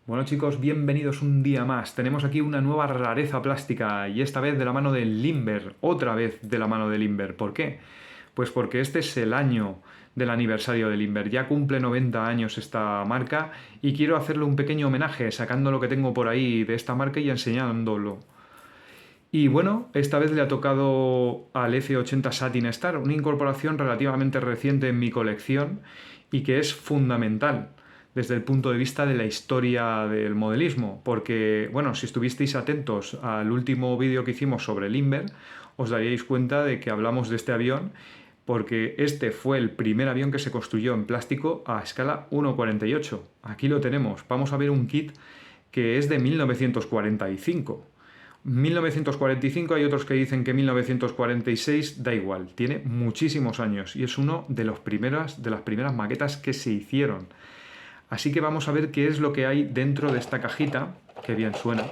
Bueno chicos, bienvenidos un día más. Tenemos aquí una nueva rareza plástica y esta vez de la mano de Limber, otra vez de la mano de Limber. ¿Por qué? Pues porque este es el año del aniversario de Limber. Ya cumple 90 años esta marca y quiero hacerle un pequeño homenaje sacando lo que tengo por ahí de esta marca y enseñándolo. Y bueno, esta vez le ha tocado al F80 Satin Star, una incorporación relativamente reciente en mi colección y que es fundamental desde el punto de vista de la historia del modelismo, porque, bueno, si estuvisteis atentos al último vídeo que hicimos sobre Limber, os daríais cuenta de que hablamos de este avión porque este fue el primer avión que se construyó en plástico a escala 1,48. Aquí lo tenemos. Vamos a ver un kit que es de 1945. 1945 hay otros que dicen que 1946, da igual, tiene muchísimos años y es uno de las primeras maquetas que se hicieron. Así que vamos a ver qué es lo que hay dentro de esta cajita, que bien suena,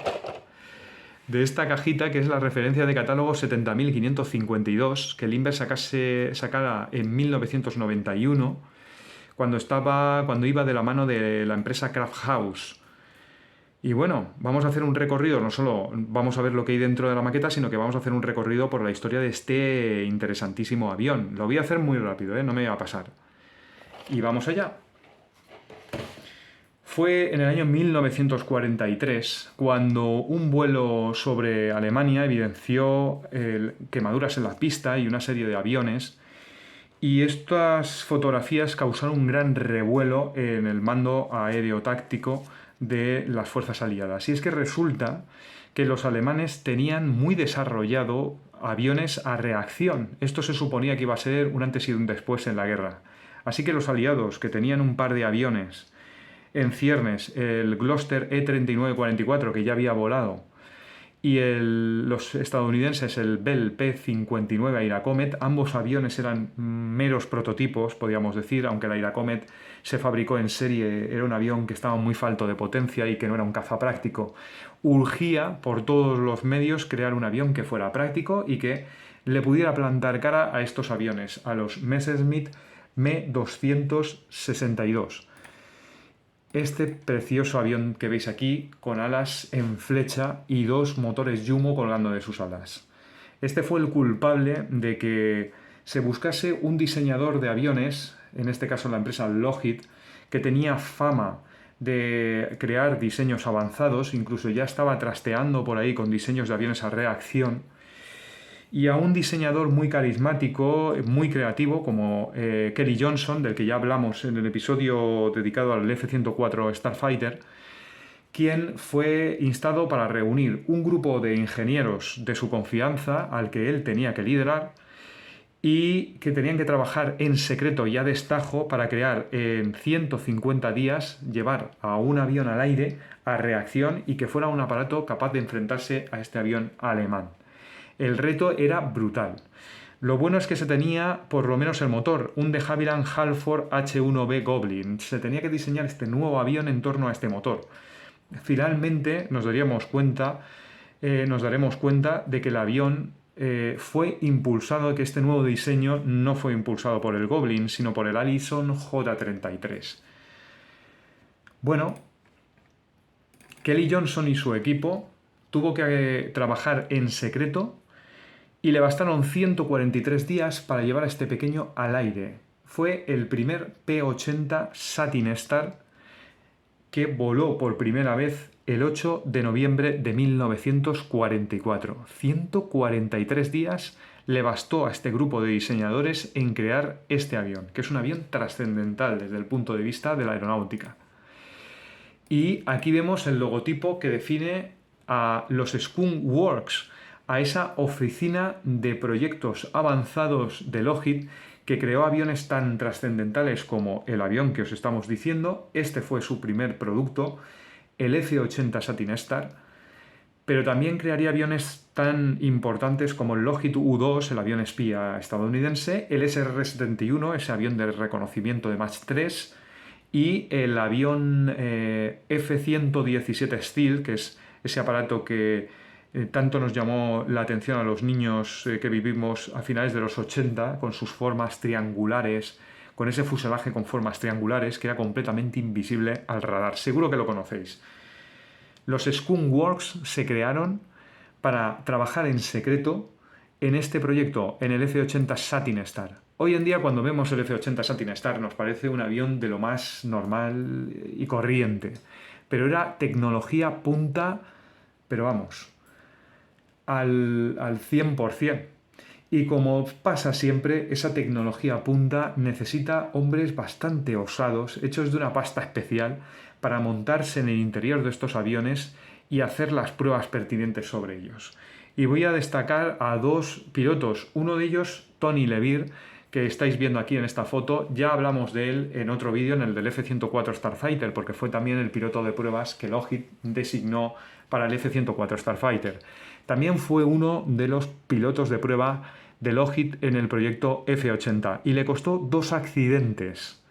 de esta cajita que es la referencia de catálogo 70.552 que Limber sacara en 1991 cuando iba de la mano de la empresa Craft House. Y bueno, vamos a hacer un recorrido, no solo vamos a ver lo que hay dentro de la maqueta, sino que vamos a hacer un recorrido por la historia de este interesantísimo avión. Lo voy a hacer muy rápido, no me va a pasar. Y vamos allá. Fue en el año 1943 cuando un vuelo sobre Alemania evidenció quemaduras en la pista y una serie de aviones. Y estas fotografías causaron un gran revuelo en el mando aéreo táctico de las fuerzas aliadas. Y es que resulta que los alemanes tenían muy desarrollado aviones a reacción. Esto se suponía que iba a ser un antes y un después en la guerra. Así que los aliados, que tenían un par de aviones en ciernes, el Gloster E-3944, que ya había volado, y los estadounidenses, el Bell P-59 Airacomet, ambos aviones eran meros prototipos, podríamos decir, aunque el Airacomet se fabricó en serie, era un avión que estaba muy falto de potencia y que no era un caza práctico. Urgía por todos los medios crear un avión que fuera práctico y que le pudiera plantar cara a estos aviones, a los Messerschmitt Me-262. Este precioso avión que veis aquí, con alas en flecha y dos motores Jumo colgando de sus alas. Este fue el culpable de que se buscase un diseñador de aviones, en este caso la empresa Lockheed, que tenía fama de crear diseños avanzados, incluso ya estaba trasteando por ahí con diseños de aviones a reacción, y a un diseñador muy carismático, muy creativo, como Kelly Johnson, del que ya hablamos en el episodio dedicado al F-104 Starfighter, quien fue instado para reunir un grupo de ingenieros de su confianza al que él tenía que liderar y que tenían que trabajar en secreto y a destajo para crear en 150 días, llevar a un avión al aire a reacción y que fuera un aparato capaz de enfrentarse a este avión alemán. El reto era brutal. Lo bueno es que se tenía por lo menos el motor, un de Havilland Halford H1B Goblin. Se tenía que diseñar este nuevo avión en torno a este motor. Finalmente nos daremos cuenta de que el avión fue impulsado, que este nuevo diseño no fue impulsado por el Goblin, sino por el Allison J-33. Bueno, Kelly Johnson y su equipo tuvo que trabajar en secreto y le bastaron 143 días para llevar a este pequeño al aire. Fue el primer P-80 Satin Star que voló por primera vez el 8 de noviembre de 1944. 143 días le bastó a este grupo de diseñadores en crear este avión, que es un avión trascendental desde el punto de vista de la aeronáutica. Y aquí vemos el logotipo que define a los Skunk Works, a esa oficina de proyectos avanzados de Lockheed que creó aviones tan trascendentales como el avión que os estamos diciendo. Este fue su primer producto, el F-80 Satin Star, pero también crearía aviones tan importantes como el Lockheed U-2, el avión espía estadounidense, el SR-71, ese avión de reconocimiento de Mach 3, y el avión F-117 Stealth, que es ese aparato que tanto nos llamó la atención a los niños que vivimos a finales de los 80, con sus formas triangulares, con ese fuselaje con formas triangulares que era completamente invisible al radar. Seguro que lo conocéis. Los Skunk Works se crearon para trabajar en secreto en este proyecto, en el F-80 Satin Star. Hoy en día, cuando vemos el F-80 Satin Star, nos parece un avión de lo más normal y corriente. Pero era tecnología punta, pero vamos, al 100%. Y como pasa siempre, esa tecnología punta necesita hombres bastante osados, hechos de una pasta especial, para montarse en el interior de estos aviones y hacer las pruebas pertinentes sobre ellos. Y voy a destacar a dos pilotos, uno de ellos, Tony Levire, que estáis viendo aquí en esta foto. Ya hablamos de él en otro vídeo, en el del F-104 Starfighter, porque fue también el piloto de pruebas que Lockheed designó para el F-104 Starfighter. También fue uno de los pilotos de prueba de Lockheed en el proyecto F-80 y le costó 2 accidentes.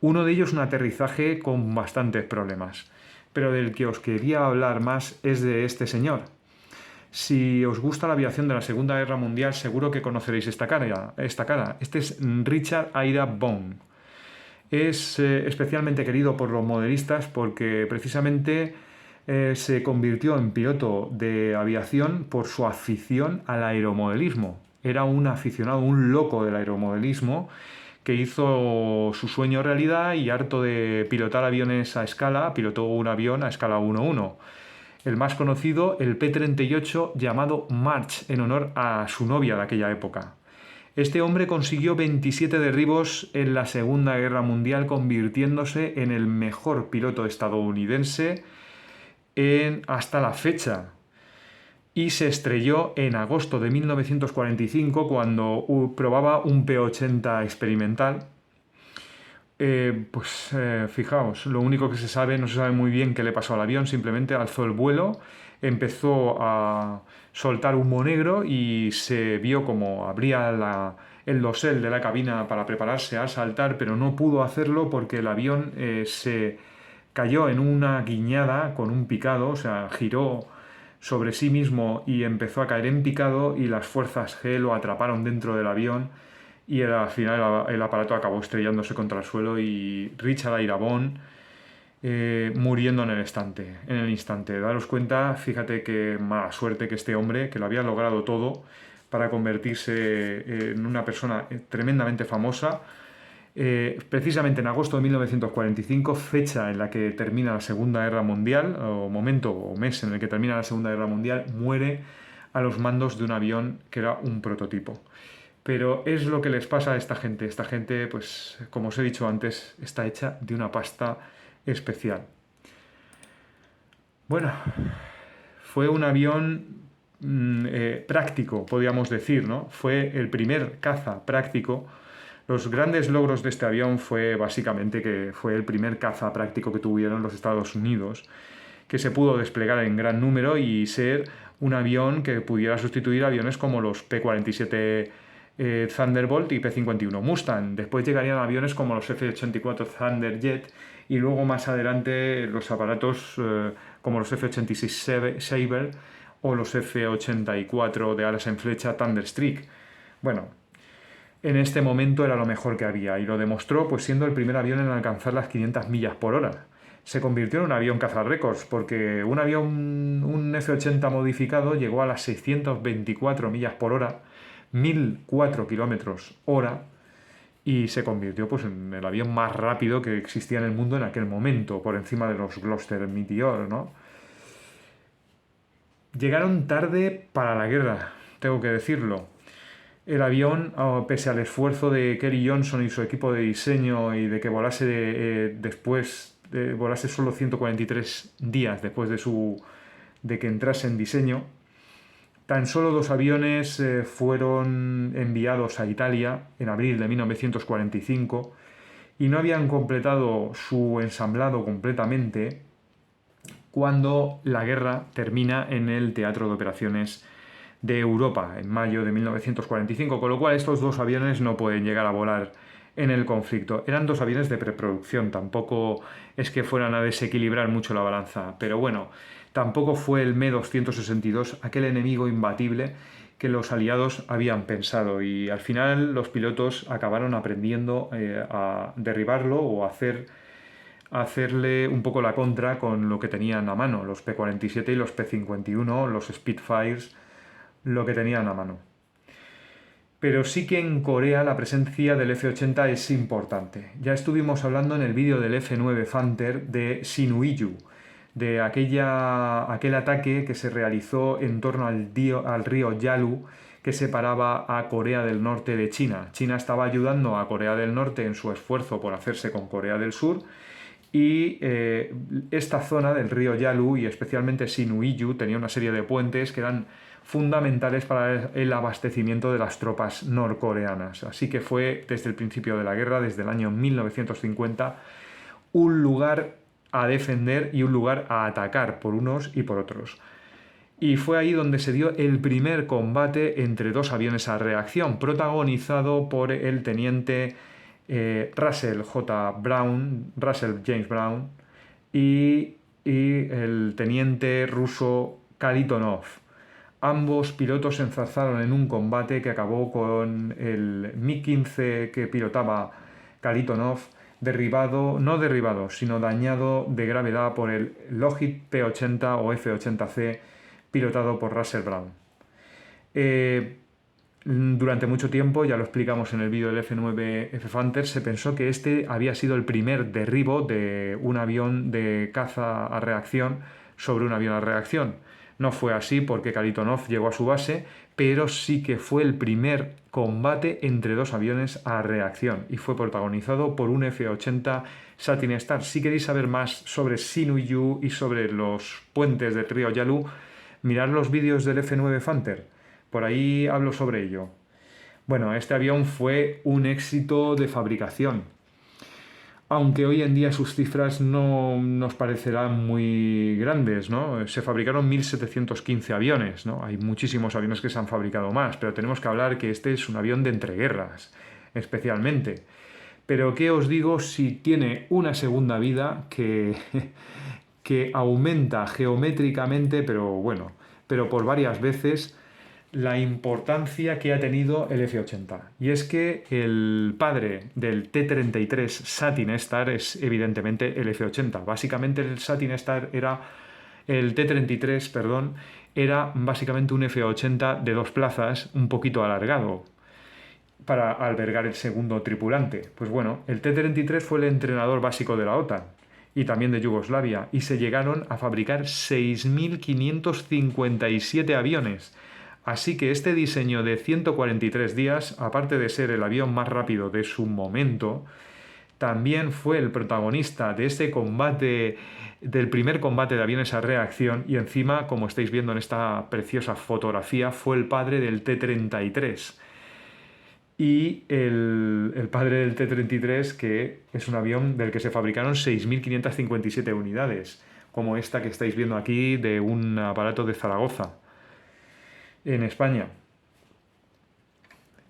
Uno de ellos un aterrizaje con bastantes problemas. Pero del que os quería hablar más es de este señor. Si os gusta la aviación de la Segunda Guerra Mundial, seguro que conoceréis esta cara. Este es Richard Ira Bone. Es especialmente querido por los modelistas porque precisamente se convirtió en piloto de aviación por su afición al aeromodelismo. Era un aficionado, un loco del aeromodelismo que hizo su sueño realidad y harto de pilotar aviones a escala, pilotó un avión a escala 1-1. El más conocido, el P-38 llamado March, en honor a su novia de aquella época. Este hombre consiguió 27 derribos en la Segunda Guerra Mundial, convirtiéndose en el mejor piloto estadounidense hasta la fecha. Y se estrelló en agosto de 1945 cuando probaba un P-80 experimental. Fijaos, lo único que se sabe, no se sabe muy bien qué le pasó al avión, simplemente alzó el vuelo, empezó a soltar humo negro y se vio como abría el dosel de la cabina para prepararse a saltar, pero no pudo hacerlo porque el avión se cayó en una guiñada con un picado, o sea, giró sobre sí mismo y empezó a caer en picado y las fuerzas G lo atraparon dentro del avión y al final el aparato acabó estrellándose contra el suelo y Richard Ira Bone muriendo en el instante. Daros cuenta, fíjate qué mala suerte que este hombre, que lo había logrado todo para convertirse en una persona tremendamente famosa, precisamente en agosto de 1945, fecha en la que termina la Segunda Guerra Mundial, o momento o mes en el que termina la Segunda Guerra Mundial, muere a los mandos de un avión que era un prototipo. Pero es lo que les pasa a esta gente. Esta gente, pues, como os he dicho antes, está hecha de una pasta especial. Bueno, fue un avión práctico, podríamos decir, ¿no? Fue el primer caza práctico. Los grandes logros de este avión fue básicamente que fue el primer caza práctico que tuvieron los Estados Unidos, que se pudo desplegar en gran número y ser un avión que pudiera sustituir aviones como los P-47 Thunderbolt y P-51 Mustang. Después llegarían aviones como los F-84 Thunderjet y luego más adelante los aparatos como los F-86 Sabre o los F-84 de alas en flecha Thunderstreak. Bueno, en este momento era lo mejor que había y lo demostró pues siendo el primer avión en alcanzar las 500 millas por hora. Se convirtió en un avión cazarrécords porque un F-80 modificado llegó a las 624 millas por hora, 1004 kilómetros hora, y se convirtió pues, en el avión más rápido que existía en el mundo en aquel momento, por encima de los Gloster Meteor, ¿no? Llegaron tarde para la guerra, tengo que decirlo. El avión, pese al esfuerzo de Kerry Johnson y su equipo de diseño y de que volase volase solo 143 días después de que entrase en diseño, tan solo 2 aviones fueron enviados a Italia en abril de 1945 y no habían completado su ensamblado completamente cuando la guerra termina en el Teatro de Operaciones de Europa en mayo de 1945, con lo cual estos 2 aviones no pueden llegar a volar en el conflicto. Eran 2 aviones de preproducción, tampoco es que fueran a desequilibrar mucho la balanza, pero bueno, tampoco fue el Me-262 aquel enemigo imbatible que los aliados habían pensado y al final los pilotos acabaron aprendiendo a derribarlo o a hacerle un poco la contra con lo que tenían a mano, los P-47 y los P-51, los Spitfires, lo que tenían a mano. Pero sí que en Corea la presencia del F-80 es importante. Ya estuvimos hablando en el vídeo del F-9 Panther de Sinuiju, de aquel ataque que se realizó en torno al río Yalu, que separaba a Corea del Norte de China. China estaba ayudando a Corea del Norte en su esfuerzo por hacerse con Corea del Sur, y esta zona del río Yalu, y especialmente Sinuiju, tenía una serie de puentes que eran fundamentales para el abastecimiento de las tropas norcoreanas. Así que fue desde el principio de la guerra, desde el año 1950, un lugar a defender y un lugar a atacar por unos y por otros. Y fue ahí donde se dio el primer combate entre dos aviones a reacción, protagonizado por el teniente Russell James Brown y el teniente ruso Karitonov. Ambos pilotos se enzarzaron en un combate que acabó con el MiG-15 que pilotaba Karitonov sino dañado de gravedad por el Lockheed P-80 o F-80C pilotado por Russell Brown. Durante mucho tiempo, ya lo explicamos en el vídeo del F-9 F-Panther, se pensó que este había sido el primer derribo de un avión de caza a reacción sobre un avión a reacción. No fue así porque Karitonov llegó a su base, pero sí que fue el primer combate entre dos aviones a reacción y fue protagonizado por un F-80 Satin Star. Si queréis saber más sobre Sinuiju y sobre los puentes del río Yalu, mirad los vídeos del F-9 Panther. Por ahí hablo sobre ello. Bueno, este avión fue un éxito de fabricación, aunque hoy en día sus cifras no nos parecerán muy grandes, ¿no? Se fabricaron 1.715 aviones, ¿no? Hay muchísimos aviones que se han fabricado más, pero tenemos que hablar que este es un avión de entreguerras, especialmente. Pero ¿qué os digo si tiene una segunda vida que aumenta geométricamente, pero por varias veces, la importancia que ha tenido el F-80. Y es que el padre del T-33 Satin Star es evidentemente el F-80. Básicamente el T-33, perdón, era básicamente un F-80 de dos plazas, un poquito alargado, para albergar el segundo tripulante. Pues bueno, el T-33 fue el entrenador básico de la OTAN y también de Yugoslavia, y se llegaron a fabricar 6.557 aviones. Así que este diseño de 143 días, aparte de ser el avión más rápido de su momento, también fue el protagonista de este combate, del primer combate de aviones a reacción, y encima, como estáis viendo en esta preciosa fotografía, fue el padre del T-33. Y el padre del T-33, que es un avión del que se fabricaron 6.557 unidades, como esta que estáis viendo aquí de un aparato de Zaragoza, en España.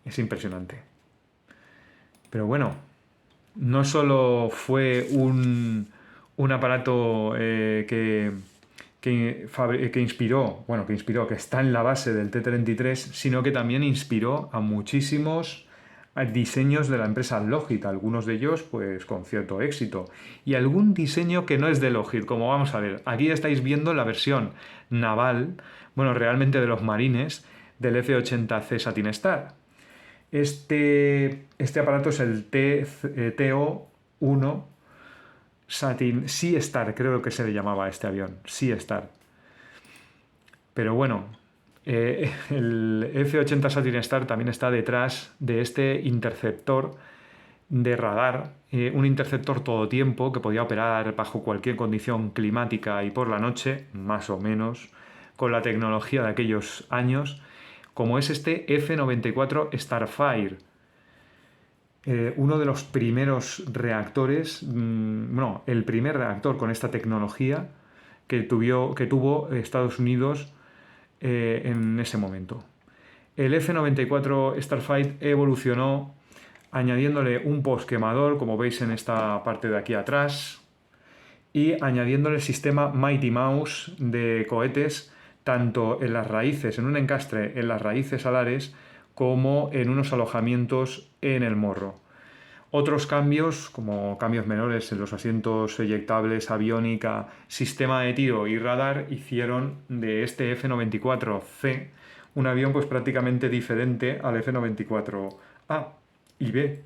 Es impresionante. Pero bueno, no solo fue un aparato que está en la base del T-33, sino que también inspiró a muchísimos diseños de la empresa Lockheed, algunos de ellos pues con cierto éxito, y algún diseño que no es de Lockheed, como vamos a ver. Aquí estáis viendo la versión naval, realmente de los marines, del F-80C Satin Star. Este aparato es el TO-1 Satin Sea Star, creo que se le llamaba a este avión, Sea Star. Pero bueno, el F-80 Satin Star también está detrás de este interceptor de radar, un interceptor todo tiempo que podía operar bajo cualquier condición climática y por la noche, más o menos, con la tecnología de aquellos años, como es este F-94 Starfire. Uno de los primeros reactores, el primer reactor con esta tecnología que tuvo Estados Unidos en ese momento. El F-94 Starfighter evolucionó añadiéndole un posquemador, como veis en esta parte de aquí atrás, y añadiéndole el sistema Mighty Mouse de cohetes tanto en las raíces, en un encastre en las raíces alares, como en unos alojamientos en el morro. Otros cambios, como cambios menores en los asientos eyectables, aviónica, sistema de tiro y radar, hicieron de este F-94C un avión pues prácticamente diferente al F-94A y B.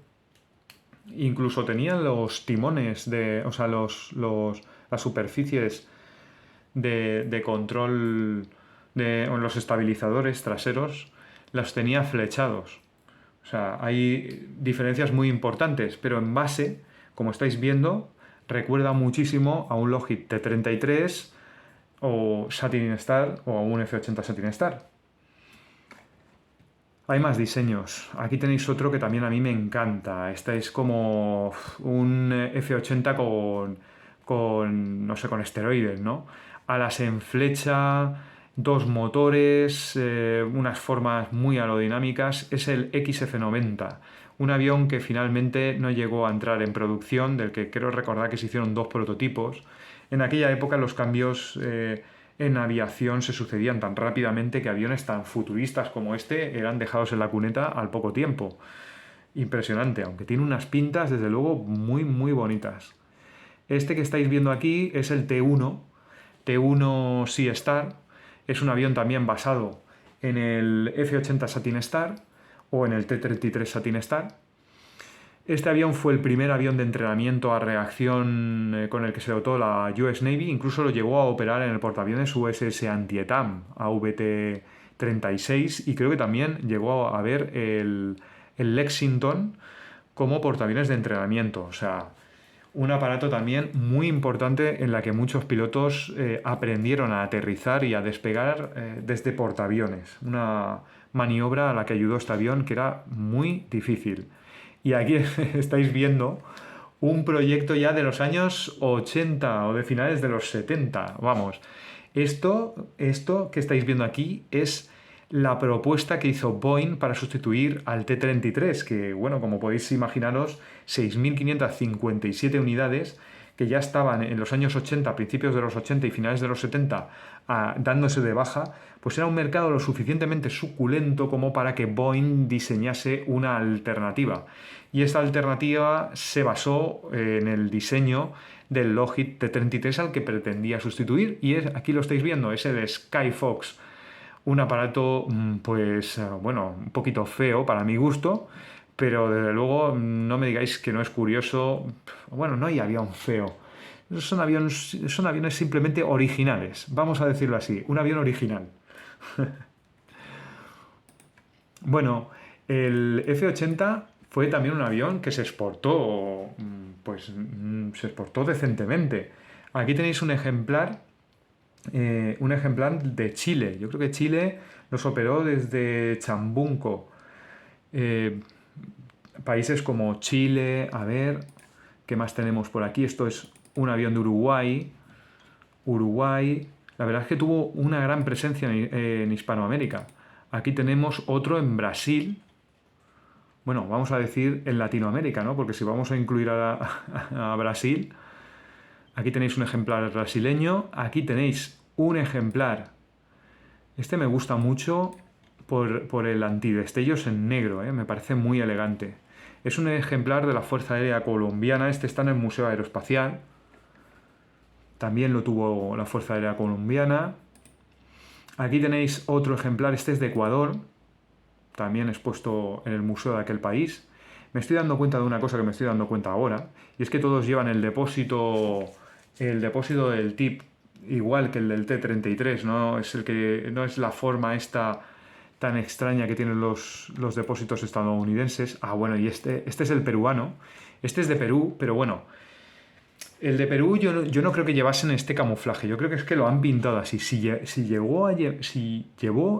Incluso tenían los timones, o sea, las superficies de control, o los estabilizadores traseros, los tenía flechados. O sea, hay diferencias muy importantes, pero en base, como estáis viendo, recuerda muchísimo a un Lockheed T-33 o Satin Star o a un F-80 Satin Star. Hay más diseños. Aquí tenéis otro que también a mí me encanta. Este es como un F-80 no sé, con esteroides, ¿no? Alas en flecha, dos motores, unas formas muy aerodinámicas. Es el XF-90, un avión que finalmente no llegó a entrar en producción, del que creo recordar que se hicieron dos prototipos. En aquella época los cambios en aviación se sucedían tan rápidamente que aviones tan futuristas como este eran dejados en la cuneta al poco tiempo. Impresionante, aunque tiene unas pintas desde luego muy muy bonitas. Este que estáis viendo aquí es el T1, T1 Sea Star. Es un avión también basado en el F-80 Satin Star o en el T-33 Satin Star. Este avión fue el primer avión de entrenamiento a reacción con el que se dotó la US Navy. Incluso lo llegó a operar en el portaaviones USS Antietam, AVT-36, y creo que también llegó a ver el Lexington como portaaviones de entrenamiento. O sea, un aparato también muy importante en la que muchos pilotos aprendieron a aterrizar y a despegar desde portaaviones. Una maniobra a la que ayudó este avión que era muy difícil. Y aquí estáis viendo un proyecto ya de los años 80 o de finales de los 70. Vamos, esto que estáis viendo aquí es la propuesta que hizo Boeing para sustituir al T-33, que, bueno, como podéis imaginaros, 6.557 unidades que ya estaban en los años 80, principios de los 80 y finales de los 70, dándose de baja, pues era un mercado lo suficientemente suculento como para que Boeing diseñase una alternativa. Y esta alternativa se basó en el diseño del Lockheed T-33 al que pretendía sustituir. Y aquí lo estáis viendo, es el Skyfox. Un aparato, pues, bueno, un poquito feo para mi gusto, pero desde luego no me digáis que no es curioso. Bueno, no hay avión feo. Son aviones simplemente originales. Vamos a decirlo así, un avión original. Bueno, el F-80 fue también un avión que se exportó, pues, se exportó decentemente. Aquí tenéis un ejemplar de Chile. Yo creo que Chile los operó desde Chambunco. Eh, Países como Chile, a ver, ¿qué más tenemos por aquí? Esto es un avión de Uruguay. Uruguay, la verdad es que tuvo una gran presencia en Hispanoamérica. Aquí tenemos otro en Brasil. Bueno, vamos a decir en Latinoamérica, ¿no? Porque si vamos a incluir a Brasil, aquí tenéis un ejemplar brasileño. Aquí tenéis un ejemplar. Este me gusta mucho por el antidestellos en negro, ¿eh? Me parece muy elegante. Es un ejemplar de la Fuerza Aérea Colombiana. Este está en el Museo Aeroespacial. También lo tuvo la Fuerza Aérea Colombiana. Aquí tenéis otro ejemplar. Este es de Ecuador. También expuesto en el museo de aquel país. Me estoy dando cuenta de una cosa que me estoy dando cuenta ahora. Y es que todos llevan el depósito del TIP igual que el del T-33. No es la forma esta tan extraña que tienen los depósitos estadounidenses. Ah, bueno, y este es el peruano. Este es de Perú, pero bueno, el de Perú yo no creo que llevasen este camuflaje. Yo creo que es que lo han pintado así. Si llevó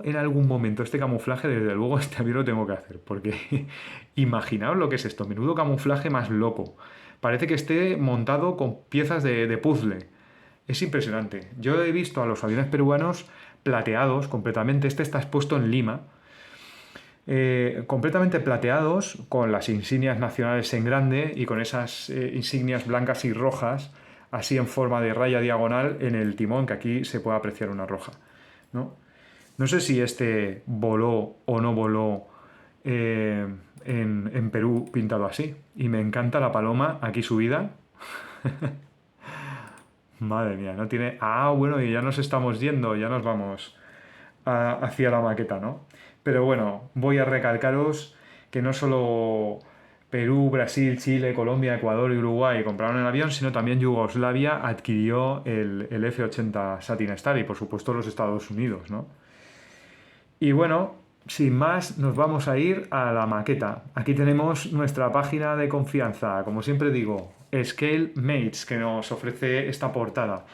en algún momento este camuflaje, desde luego este avión lo tengo que hacer. Porque imaginaos lo que es esto. Menudo camuflaje más loco. Parece que esté montado con piezas de puzzle. Es impresionante. Yo he visto a los aviones peruanos plateados completamente. Este está expuesto en Lima. Completamente plateados, con las insignias nacionales en grande y con esas insignias blancas y rojas, así en forma de raya diagonal en el timón, que aquí se puede apreciar una roja, ¿no? No sé si este voló o no voló en Perú pintado así. Y me encanta la paloma aquí subida. Madre mía, no tiene... Ah, bueno, y ya nos estamos yendo, ya nos vamos hacia la maqueta, ¿no? Pero bueno, voy a recalcaros que no solo Perú, Brasil, Chile, Colombia, Ecuador y Uruguay compraron el avión, sino también Yugoslavia adquirió el F-80 Satin Star y por supuesto los Estados Unidos, ¿no? Y bueno, sin más, nos vamos a ir a la maqueta. Aquí tenemos nuestra página de confianza, como siempre digo, Scale Mates, que nos ofrece esta portada.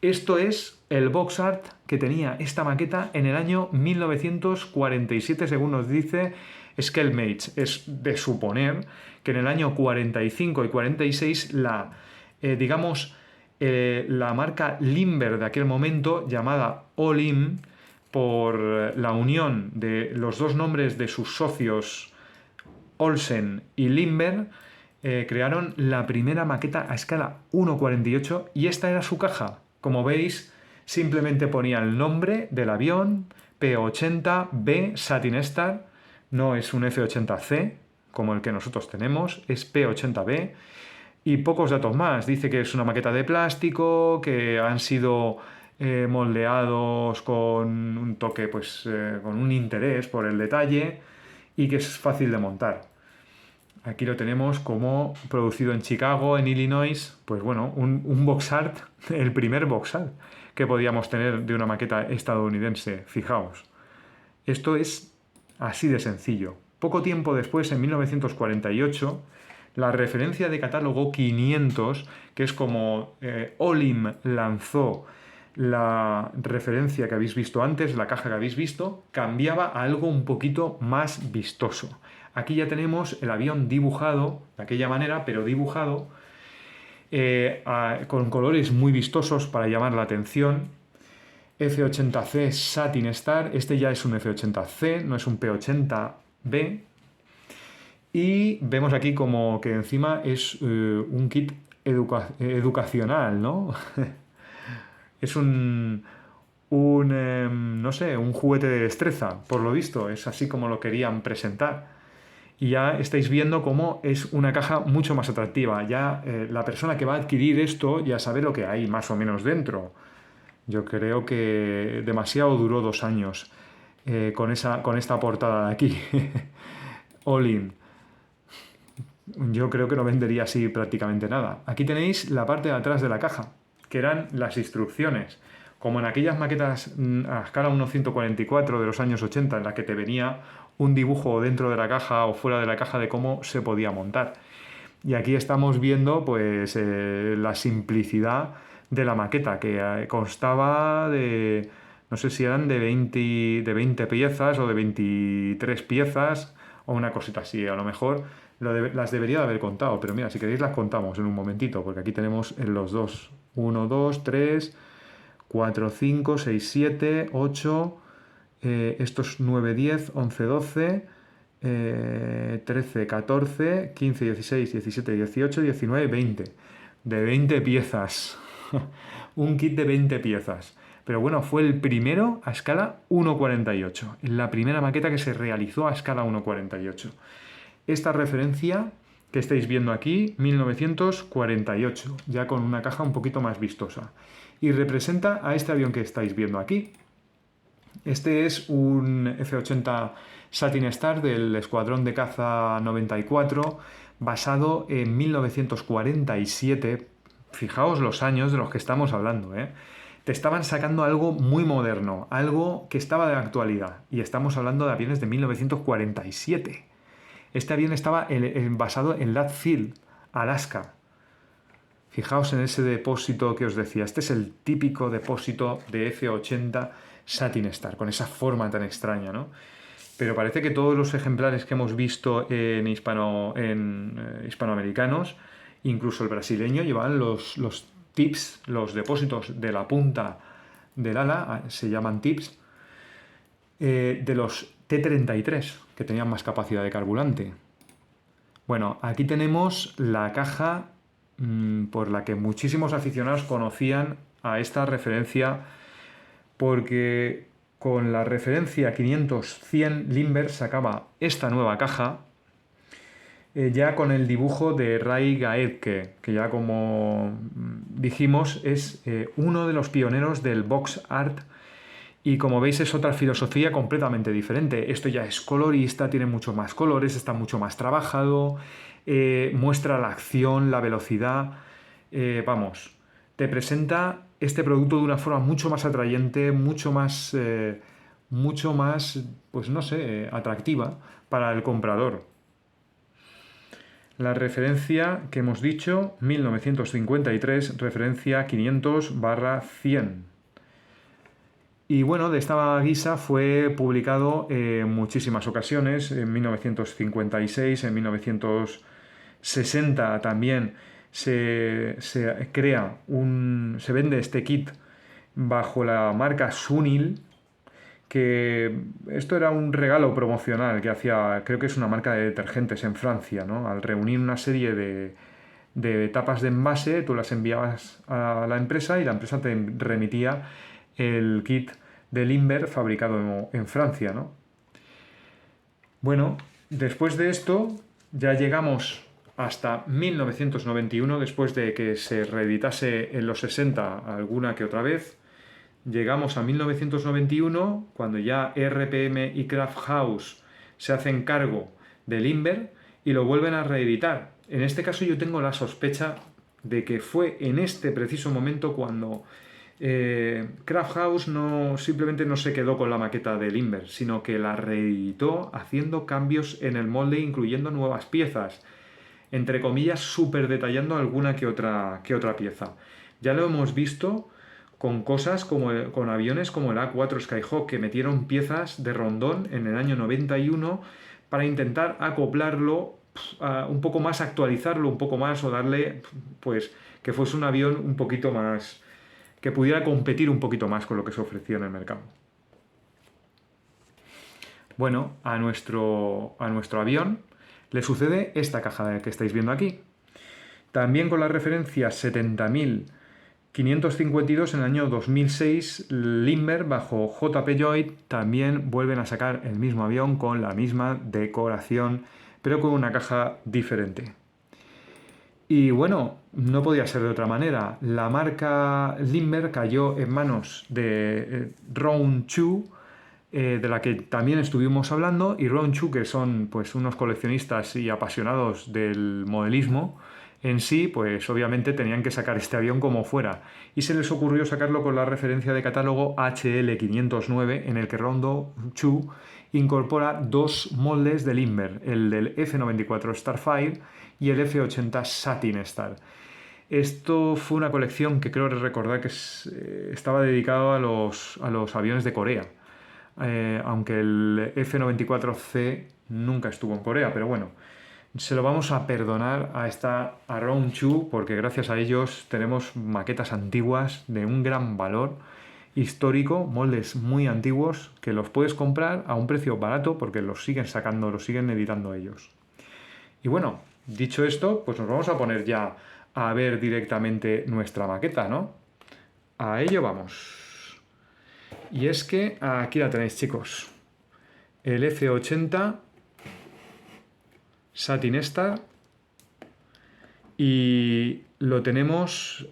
Esto es el box art que tenía esta maqueta en el año 1947, según nos dice Scale Mates. Es de suponer que en el año 45 y 46 la marca Limber de aquel momento, llamada Olim, por la unión de los dos nombres de sus socios Olsen y Limber, crearon la primera maqueta a escala 1:48 y esta era su caja. Como veis, simplemente ponía el nombre del avión, P-80B Satin Star, no es un F-80C como el que nosotros tenemos, es P-80B y pocos datos más. Dice que es una maqueta de plástico, que han sido moldeados con un toque, pues con un interés por el detalle y que es fácil de montar. Aquí lo tenemos como producido en Chicago, en Illinois. Pues bueno, un box art, el primer box art que podíamos tener de una maqueta estadounidense. Fijaos, esto es así de sencillo. Poco tiempo después, en 1948, la referencia de catálogo 500, que es como Olim lanzó la referencia que habéis visto antes, la caja que habéis visto, cambiaba a algo un poquito más vistoso. Aquí ya tenemos el avión dibujado, de aquella manera, pero dibujado, con colores muy vistosos para llamar la atención. F-80C Satin Star, este ya es un F-80C, no es un P-80B. Y vemos aquí como que encima es un kit educacional, ¿no? Es no sé, un juguete de destreza, por lo visto, es así como lo querían presentar. Y ya estáis viendo cómo es una caja mucho más atractiva. Ya la persona que va a adquirir esto ya sabe lo que hay más o menos dentro. Yo creo que demasiado duró 2 años con esta portada de aquí. All in. Yo creo que no vendería así prácticamente nada. Aquí tenéis la parte de atrás de la caja, que eran las instrucciones. Como en aquellas maquetas a escala 1:144 de los años 80, en la que te venía un dibujo dentro de la caja o fuera de la caja de cómo se podía montar. Y aquí estamos viendo pues la simplicidad de la maqueta, que constaba de, no sé si eran de 20 piezas o de 23 piezas o una cosita así. A lo mejor las debería de haber contado, pero mira, si queréis las contamos en un momentito, porque aquí tenemos en los dos. 1, 2, 3, 4, 5, 6, 7, 8, estos 9, 10, 11, 12, 13, 14, 15, 16, 17, 18, 19, 20. De 20 piezas. Un kit de 20 piezas. Pero bueno, fue el primero a escala 1:48. La primera maqueta que se realizó a escala 1:48. Esta referencia que estáis viendo aquí, 1948, ya con una caja un poquito más vistosa. Y representa a este avión que estáis viendo aquí. Este es un F-80 Satin Star del Escuadrón de Caza 94, basado en 1947. Fijaos los años de los que estamos hablando, ¿eh? Te estaban sacando algo muy moderno, algo que estaba de actualidad. Y estamos hablando de aviones de 1947. Este avión estaba basado en Lathfield, Alaska. Fijaos en ese depósito que os decía. Este es el típico depósito de F-80 Satin Star, con esa forma tan extraña, ¿no? Pero parece que todos los ejemplares que hemos visto en hispanoamericanos, incluso el brasileño, llevaban los tips, los depósitos de la punta del ala, se llaman tips, de los T-33, que tenían más capacidad de carburante. Bueno, aquí tenemos la caja por la que muchísimos aficionados conocían a esta referencia, porque con la referencia 500-100, Lindbergh sacaba esta nueva caja, ya con el dibujo de Ray Gaedtke, que ya como dijimos es uno de los pioneros del box art, y como veis es otra filosofía completamente diferente. Esto ya es colorista, tiene muchos más colores, está mucho más trabajado, muestra la acción, la velocidad, vamos, te presenta este producto de una forma mucho más atrayente, mucho más, pues no sé, atractiva para el comprador. La referencia que hemos dicho, 1953, referencia 500/100. Y bueno, de esta guisa fue publicado en muchísimas ocasiones, en 1956, en 1960 también se vende este kit bajo la marca Sunil, que esto era un regalo promocional que hacía, creo que es una marca de detergentes en Francia, ¿no? Al reunir una serie de tapas de envase, tú las enviabas a la empresa y la empresa te remitía el kit de Lindbergh fabricado en Francia, ¿no? Bueno, después de esto ya llegamos hasta 1991, después de que se reeditase en los 60 alguna que otra vez. Llegamos a 1991, cuando ya RPM y Craft House se hacen cargo de Lindbergh y lo vuelven a reeditar. En este caso yo tengo la sospecha de que fue en este preciso momento cuando Craft House simplemente no se quedó con la maqueta de Lindbergh, sino que la reeditó haciendo cambios en el molde, incluyendo nuevas piezas, entre comillas, súper detallando alguna que otra pieza. Ya lo hemos visto con cosas con aviones como el A4 Skyhawk, que metieron piezas de rondón en el año 91 para intentar acoplarlo un poco más, actualizarlo un poco más o darle, pues, que fuese un avión un poquito más, que pudiera competir un poquito más con lo que se ofrecía en el mercado. Bueno, a nuestro avión le sucede esta caja que estáis viendo aquí. También con la referencia 70.552 en el año 2006, Lindbergh bajo JP Lloyd también vuelven a sacar el mismo avión con la misma decoración, pero con una caja diferente. Y bueno, no podía ser de otra manera. La marca Lindbergh cayó en manos de Round Chu, de la que también estuvimos hablando, y Round Chu, que son pues unos coleccionistas y apasionados del modelismo en sí, pues obviamente tenían que sacar este avión como fuera. Y se les ocurrió sacarlo con la referencia de catálogo HL509, en el que Round Chu incorpora dos moldes de Lindbergh, el del F-94 Starfire y el F-80 Satin Star. Esto fue una colección que creo recordar que estaba dedicado a los aviones de Corea, aunque el F-94C nunca estuvo en Corea, pero bueno, se lo vamos a perdonar a Round Chu, porque gracias a ellos tenemos maquetas antiguas de un gran valor histórico, moldes muy antiguos que los puedes comprar a un precio barato porque los siguen sacando, los siguen editando ellos. Y bueno, dicho esto, pues nos vamos a poner ya a ver directamente nuestra maqueta, ¿no? A ello vamos. Y es que aquí la tenéis, chicos. El F-80 Satin Star, y lo tenemos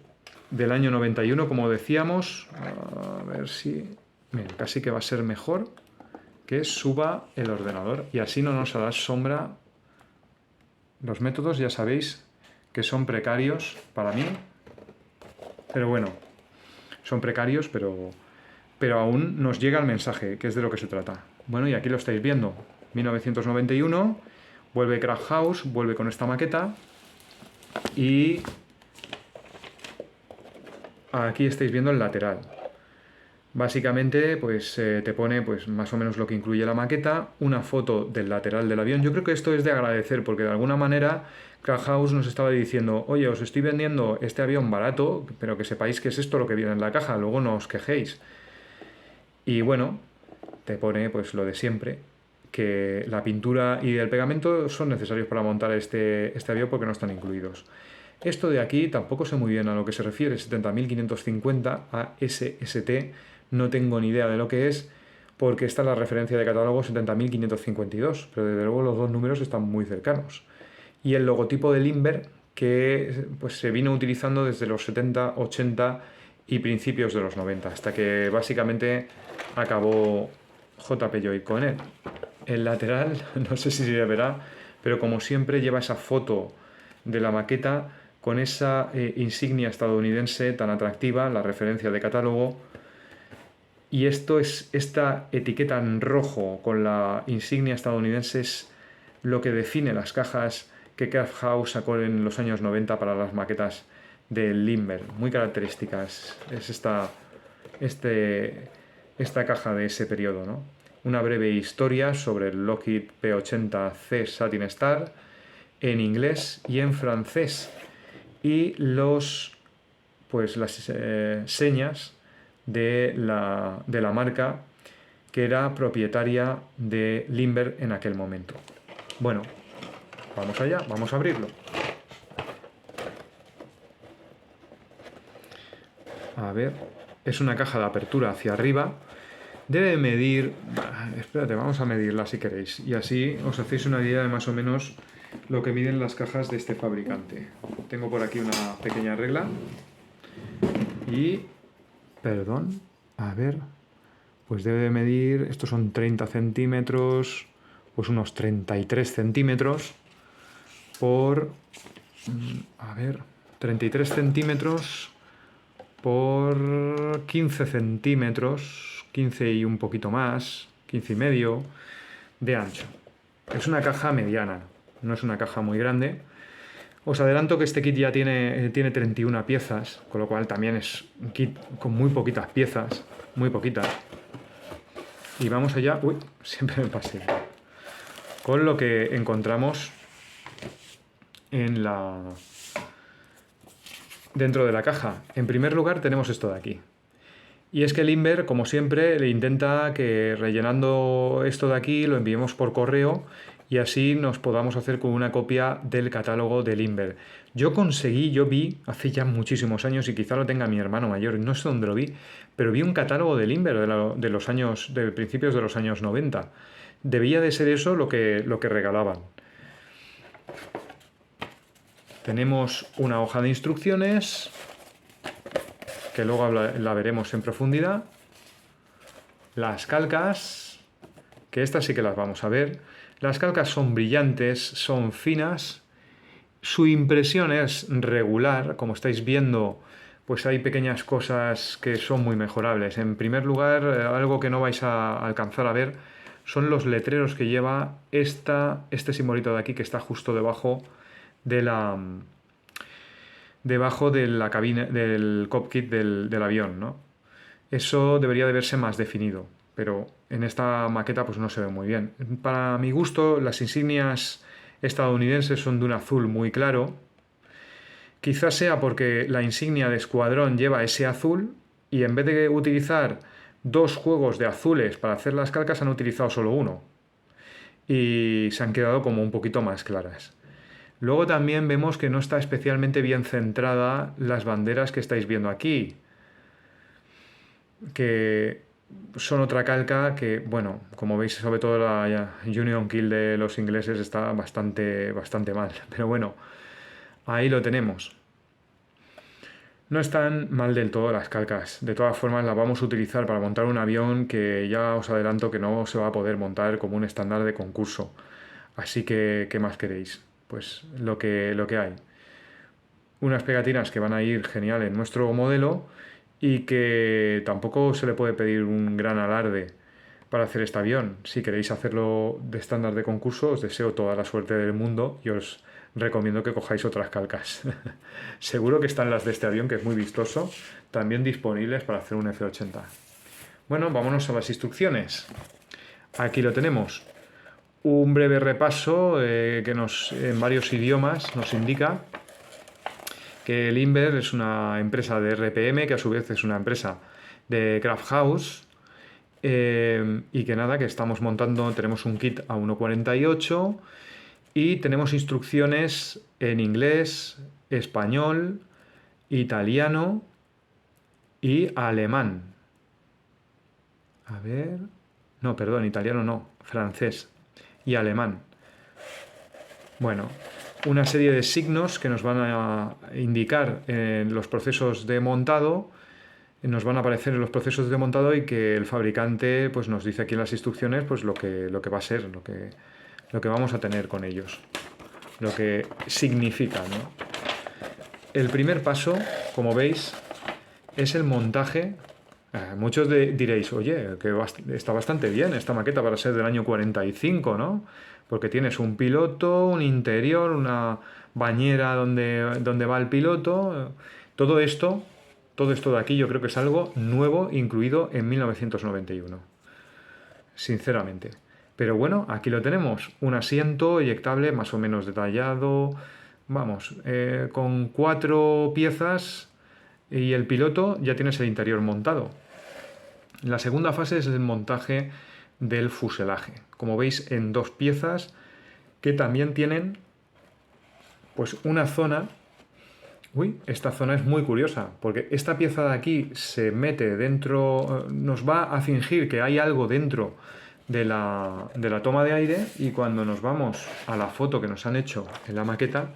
del año 91, como decíamos. A ver si... Miren, casi que va a ser mejor que suba el ordenador y así no nos hará sombra. Los métodos ya sabéis que son precarios para mí, pero bueno, son precarios, pero aún nos llega el mensaje, que es de lo que se trata. Bueno, y aquí lo estáis viendo, 1991, vuelve Craft House, vuelve con esta maqueta, y aquí estáis viendo el lateral. Básicamente, pues te pone pues más o menos lo que incluye la maqueta, una foto del lateral del avión. Yo creo que esto es de agradecer, porque de alguna manera Craft House nos estaba diciendo: oye, os estoy vendiendo este avión barato, pero que sepáis que es esto lo que viene en la caja, luego no os quejéis. Y bueno, te pone pues lo de siempre, que la pintura y el pegamento son necesarios para montar este avión porque no están incluidos. Esto de aquí tampoco sé muy bien a lo que se refiere, 70.550 a SST, no tengo ni idea de lo que es. porque esta es la referencia de catálogo 70.552, pero desde luego los dos números están muy cercanos. Y el logotipo de Limber, que pues, se vino utilizando desde los 70, 80 y principios de los 90, hasta que básicamente acabó JP Joy con él. El lateral, no sé si se verá, pero como siempre lleva esa foto de la maqueta con esa insignia estadounidense tan atractiva, la referencia de catálogo. Y esta etiqueta en rojo con la insignia estadounidense es lo que define las cajas que Craft House sacó en los años 90 para las maquetas del Limber. Muy características es esta caja de ese periodo, ¿no? Una breve historia sobre el Lockheed P80C Satin Star en inglés y en francés. Y las señas de la marca que era propietaria de Limber en aquel momento. Bueno, vamos allá, vamos a abrirlo. A ver, es una caja de apertura hacia arriba. Debe medir... Espérate, vamos a medirla si queréis. Y así os hacéis una idea de más o menos lo que miden las cajas de este fabricante. Tengo por aquí una pequeña regla. Y... Perdón, a ver... Pues debe medir... Estos son 30 centímetros... Pues unos 33 centímetros por... A ver... 33 centímetros por 15 centímetros, 15 y un poquito más, 15 y medio de ancho. Es una caja mediana, no es una caja muy grande. Os adelanto que este kit ya tiene 31 piezas, con lo cual también es un kit con muy poquitas piezas, muy poquitas. Y vamos allá, uy, siempre me pasé, con lo que encontramos dentro de la caja. En primer lugar tenemos esto de aquí. Y es que Limber, como siempre, le intenta que rellenando esto de aquí lo enviemos por correo y así nos podamos hacer con una copia del catálogo de Limber. Yo vi hace ya muchísimos años, y quizá lo tenga mi hermano mayor, no sé dónde lo vi, pero vi un catálogo de Limber de principios de los años 90. Debía de ser eso lo que regalaban. Tenemos una hoja de instrucciones, que luego la veremos en profundidad. Las calcas, que estas sí que las vamos a ver. Las calcas son brillantes, son finas. Su impresión es regular, como estáis viendo, pues hay pequeñas cosas que son muy mejorables. En primer lugar, algo que no vais a alcanzar a ver son los letreros que lleva este simbolito de aquí, que está justo debajo de la cabina, del cockpit del avión, ¿no? Eso debería de verse más definido, pero en esta maqueta pues no se ve muy bien. Para mi gusto, las insignias estadounidenses son de un azul muy claro. Quizás sea porque la insignia de escuadrón lleva ese azul y en vez de utilizar dos juegos de azules para hacer las calcas han utilizado solo uno y se han quedado como un poquito más claras. Luego también vemos que no está especialmente bien centrada las banderas que estáis viendo aquí, que son otra calca que, bueno, como veis, sobre todo la Union Kill de los ingleses está bastante mal, pero bueno, ahí lo tenemos. No están mal del todo las calcas, de todas formas las vamos a utilizar para montar un avión que ya os adelanto que no se va a poder montar como un estándar de concurso. Así que, ¿qué más queréis? Pues lo que hay. Unas pegatinas que van a ir genial en nuestro modelo y que tampoco se le puede pedir un gran alarde para hacer este avión. Si queréis hacerlo de estándar de concurso, os deseo toda la suerte del mundo y os recomiendo que cojáis otras calcas. Seguro que están las de este avión, que es muy vistoso, también disponibles para hacer un F-80. Bueno, vámonos a las instrucciones. Aquí lo tenemos. Un breve repaso que en varios idiomas nos indica que Limber es una empresa de RPM, que a su vez es una empresa de Craft House, y que nada, que estamos montando, tenemos un kit a 1.48 y tenemos instrucciones en inglés, español, italiano y alemán. A ver, No, perdón, italiano no, francés y alemán. Bueno, una serie de signos que nos van a indicar en los procesos de montado, nos van a aparecer en los procesos de montado y que el fabricante pues, nos dice aquí en las instrucciones pues, lo que va a ser, lo que vamos a tener con ellos, lo que significa, ¿no? El primer paso, como veis, es el montaje. Muchos diréis, oye, que está bastante bien esta maqueta para ser del año 45, ¿no? Porque tienes un piloto, un interior, una bañera donde va el piloto. Todo esto, todo esto de aquí yo creo que es algo nuevo incluido en 1991, sinceramente. Pero bueno, aquí lo tenemos, un asiento eyectable más o menos detallado, vamos, con 4 piezas y el piloto ya tienes el interior montado. La segunda fase es el montaje del fuselaje, como veis en 2 piezas que también tienen pues una zona. Uy, esta zona es muy curiosa, porque esta pieza de aquí se mete dentro, nos va a fingir que hay algo dentro de la toma de aire, y cuando nos vamos a la foto que nos han hecho en la maqueta,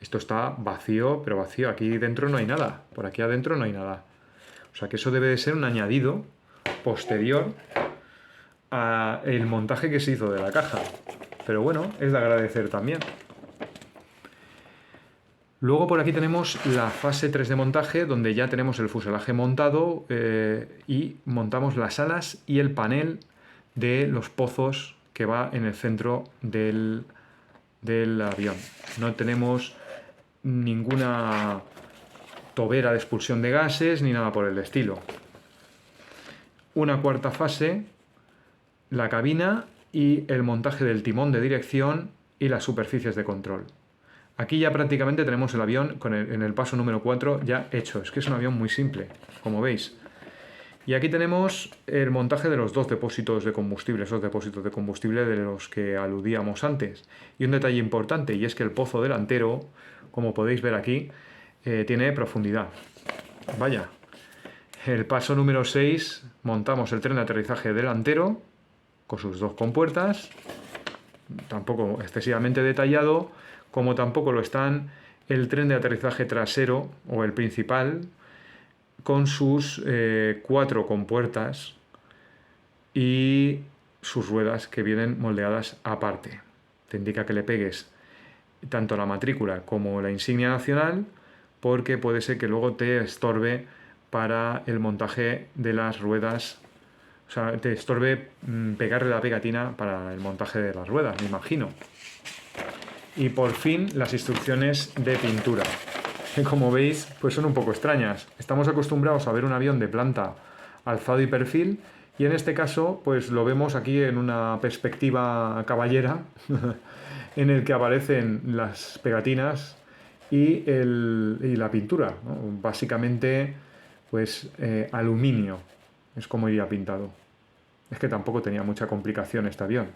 esto está vacío, pero vacío, aquí dentro no hay nada, por aquí adentro no hay nada. O sea que eso debe de ser un añadido posterior al montaje que se hizo de la caja. Pero bueno, es de agradecer también. Luego por aquí tenemos la fase 3 de montaje, donde ya tenemos el fuselaje montado y montamos las alas y el panel de los pozos que va en el centro del avión. No tenemos ninguna tobera de expulsión de gases ni nada por el estilo. Una cuarta fase, la cabina y el montaje del timón de dirección y las superficies de control. Aquí ya prácticamente tenemos el avión en el paso número 4 ya hecho. Es que es un avión muy simple, como veis. Y aquí tenemos el montaje de los 2 depósitos de combustible, esos depósitos de combustible de los que aludíamos antes. Y un detalle importante, y es que el pozo delantero, como podéis ver aquí, tiene profundidad. Vaya. El paso número 6, montamos el tren de aterrizaje delantero, con sus 2 compuertas, tampoco excesivamente detallado, como tampoco lo están el tren de aterrizaje trasero o el principal, con sus 4 compuertas y sus ruedas que vienen moldeadas aparte. Te indica que le pegues tanto la matrícula como la insignia nacional, porque puede ser que luego te estorbe para el montaje de las ruedas. O sea, te estorbe pegarle la pegatina para el montaje de las ruedas, me imagino. Y por fin las instrucciones de pintura, que como veis pues son un poco extrañas. Estamos acostumbrados a ver un avión de planta, alzado y perfil, y en este caso pues lo vemos aquí en una perspectiva caballera en el que aparecen las pegatinas y la pintura, ¿no? Básicamente pues aluminio es como iría pintado. Es que tampoco tenía mucha complicación este avión.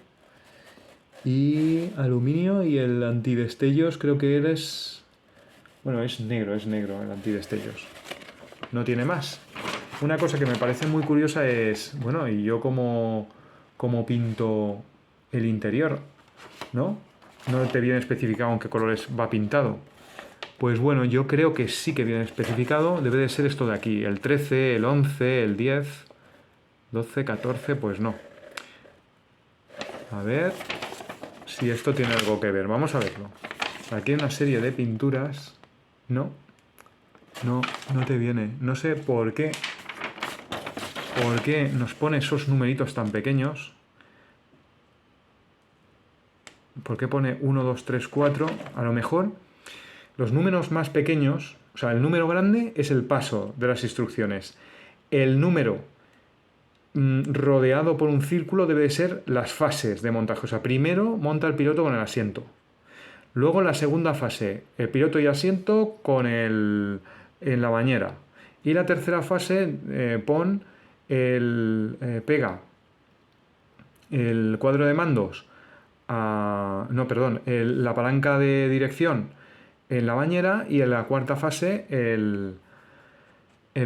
Y aluminio, y el antidestellos creo que eres... Bueno, es negro el antidestellos. No tiene más. Una cosa que me parece muy curiosa es, bueno, ¿y yo cómo pinto el interior? ¿No? No te viene especificado en qué colores va pintado. Pues bueno, yo creo que sí que viene especificado. Debe de ser esto de aquí, el 13, el 11, el 10, 12, 14, pues no. A ver si esto tiene algo que ver. Vamos a verlo. Aquí hay una serie de pinturas. No te viene. No sé por qué nos pone esos numeritos tan pequeños. ¿Por qué pone 1, 2, 3, 4? A lo mejor los números más pequeños, o sea, el número grande es el paso de las instrucciones. El número rodeado por un círculo debe de ser las fases de montaje. O sea, primero monta el piloto con el asiento. Luego la segunda fase, el piloto y asiento en la bañera. Y la tercera fase, pega el cuadro de mandos, la palanca de dirección en la bañera, y en la cuarta fase el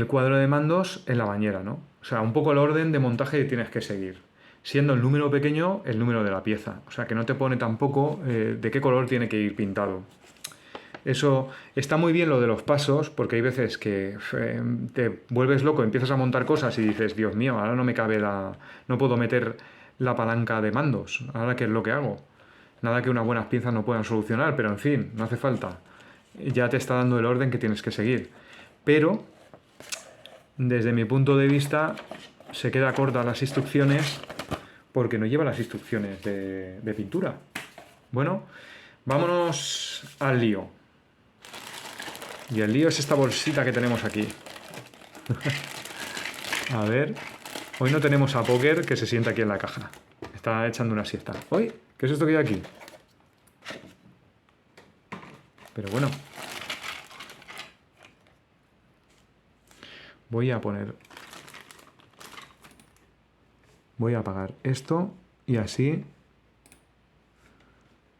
cuadro de mandos en la bañera, ¿no? O sea, un poco el orden de montaje que tienes que seguir. siendo el número pequeño el número de la pieza. O sea que no te pone tampoco de qué color tiene que ir pintado. Eso está muy bien lo de los pasos, porque hay veces que te vuelves loco, empiezas a montar cosas y dices, Dios mío, ahora no me cabe no puedo meter la palanca de mandos, ahora qué es lo que hago. Nada que unas buenas piezas no puedan solucionar, pero en fin, no hace falta. Ya te está dando el orden que tienes que seguir. Pero, desde mi punto de vista, se queda corta las instrucciones porque no lleva las instrucciones de pintura. Bueno, vámonos al lío. Y el lío es esta bolsita que tenemos aquí. A ver, hoy no tenemos a Póker que se sienta aquí en la caja. Está echando una siesta. ¡Uy! ¿Qué es esto que hay aquí? Pero bueno. Voy a apagar esto y así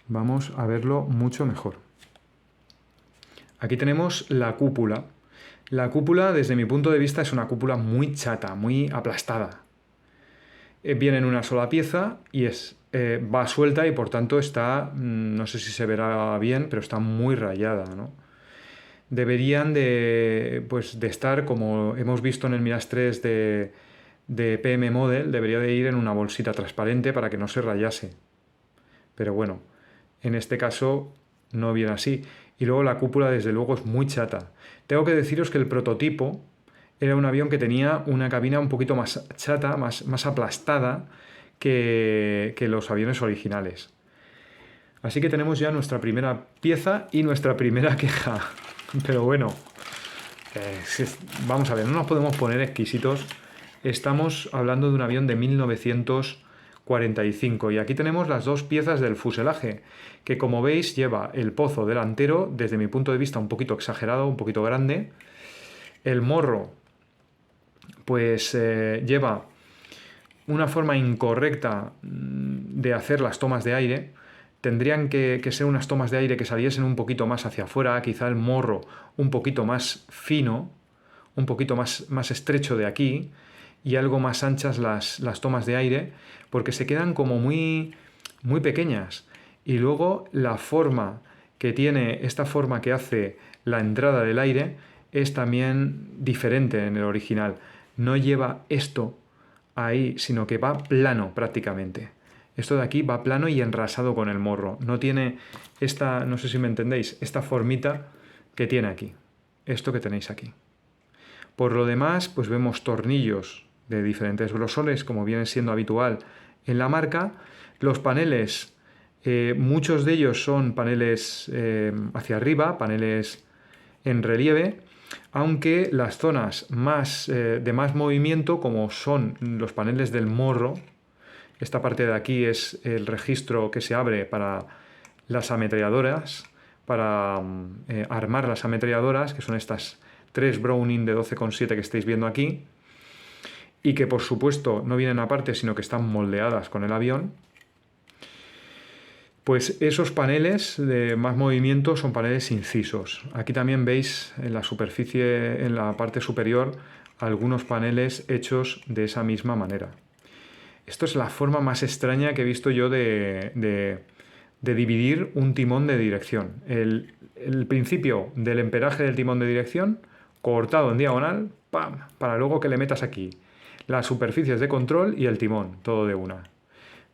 vamos a verlo mucho mejor. Aquí tenemos la cúpula. La cúpula, desde mi punto de vista, es una cúpula muy chata, muy aplastada. Viene en una sola pieza y va suelta y por tanto está, no sé si se verá bien, pero está muy rayada, ¿no? Deberían pues, de estar, como hemos visto en el Mirage 3 de PM Model, debería de ir en una bolsita transparente para que no se rayase. Pero bueno, en este caso no viene así. Y luego la cúpula, desde luego, es muy chata. Tengo que deciros que el prototipo era un avión que tenía una cabina un poquito más chata, más aplastada que los aviones originales. Así que tenemos ya nuestra primera pieza y nuestra primera queja. Pero bueno, vamos a ver, no nos podemos poner exquisitos. Estamos hablando de un avión de 1945 y aquí tenemos las dos piezas del fuselaje, que como veis lleva el pozo delantero, desde mi punto de vista un poquito exagerado, un poquito grande. El morro pues lleva una forma incorrecta de hacer las tomas de aire. Tendrían que ser unas tomas de aire que saliesen un poquito más hacia afuera, quizá el morro un poquito más fino, un poquito más estrecho de aquí y algo más anchas las tomas de aire, porque se quedan como muy pequeñas. Y luego la forma que tiene, esta forma que hace la entrada del aire, es también diferente en el original. No lleva esto ahí, sino que va plano prácticamente. Esto de aquí va plano y enrasado con el morro. No tiene esta, no sé si me entendéis, esta formita que tiene aquí. Esto que tenéis aquí. Por lo demás, pues vemos tornillos de diferentes grosores, como viene siendo habitual en la marca. Los paneles, muchos de ellos son paneles hacia arriba, paneles en relieve, aunque las zonas de más movimiento, como son los paneles del morro, esta parte de aquí es el registro que se abre para las ametralladoras, para armar las ametralladoras, que son estas 3 Browning de 12,7 que estáis viendo aquí, y que por supuesto no vienen aparte, sino que están moldeadas con el avión. Pues esos paneles de más movimiento son paneles incisos. Aquí también veis en la superficie, en la parte superior, algunos paneles hechos de esa misma manera. Esto es la forma más extraña que he visto yo de dividir un timón de dirección. El principio del emperaje del timón de dirección, cortado en diagonal, ¡pam!, para luego que le metas aquí las superficies de control y el timón, todo de una.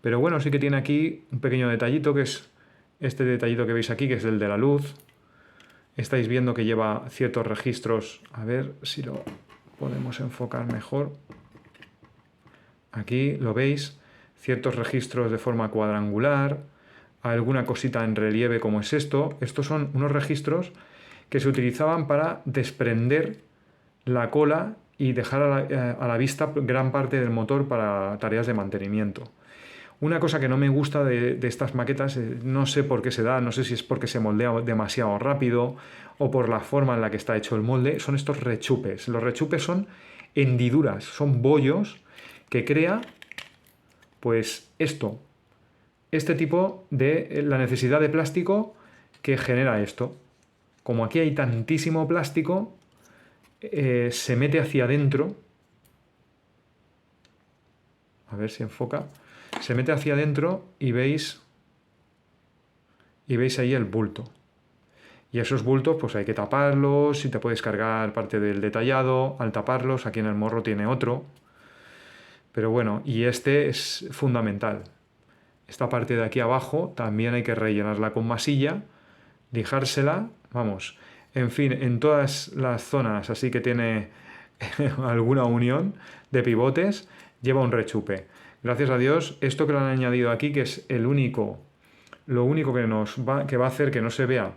Pero bueno, sí que tiene aquí un pequeño detallito, que es este detallito que veis aquí, que es el de la luz. Estáis viendo que lleva ciertos registros. A ver si lo podemos enfocar mejor. Aquí lo veis, ciertos registros de forma cuadrangular, alguna cosita en relieve como es esto. Estos son unos registros que se utilizaban para desprender la cola y dejar a la vista gran parte del motor para tareas de mantenimiento. Una cosa que no me gusta de estas maquetas, no sé por qué se da, no sé si es porque se moldea demasiado rápido o por la forma en la que está hecho el molde, son estos rechupes. Los rechupes son hendiduras, son bollos que crea, pues este tipo de la necesidad de plástico que genera esto. Como aquí hay tantísimo plástico, se mete hacia adentro. a ver si enfoca, se mete hacia adentro y veis ahí el bulto. Y esos bultos pues hay que taparlos y te puedes cargar parte del detallado al taparlos. Aquí en el morro tiene otro. Pero bueno, y este es fundamental. Esta parte de aquí abajo también hay que rellenarla con masilla, lijársela, vamos. En fin, en todas las zonas así que tiene alguna unión de pivotes, lleva un rechupe. Gracias a Dios, esto que lo han añadido aquí, que es lo único que va a hacer que no se vea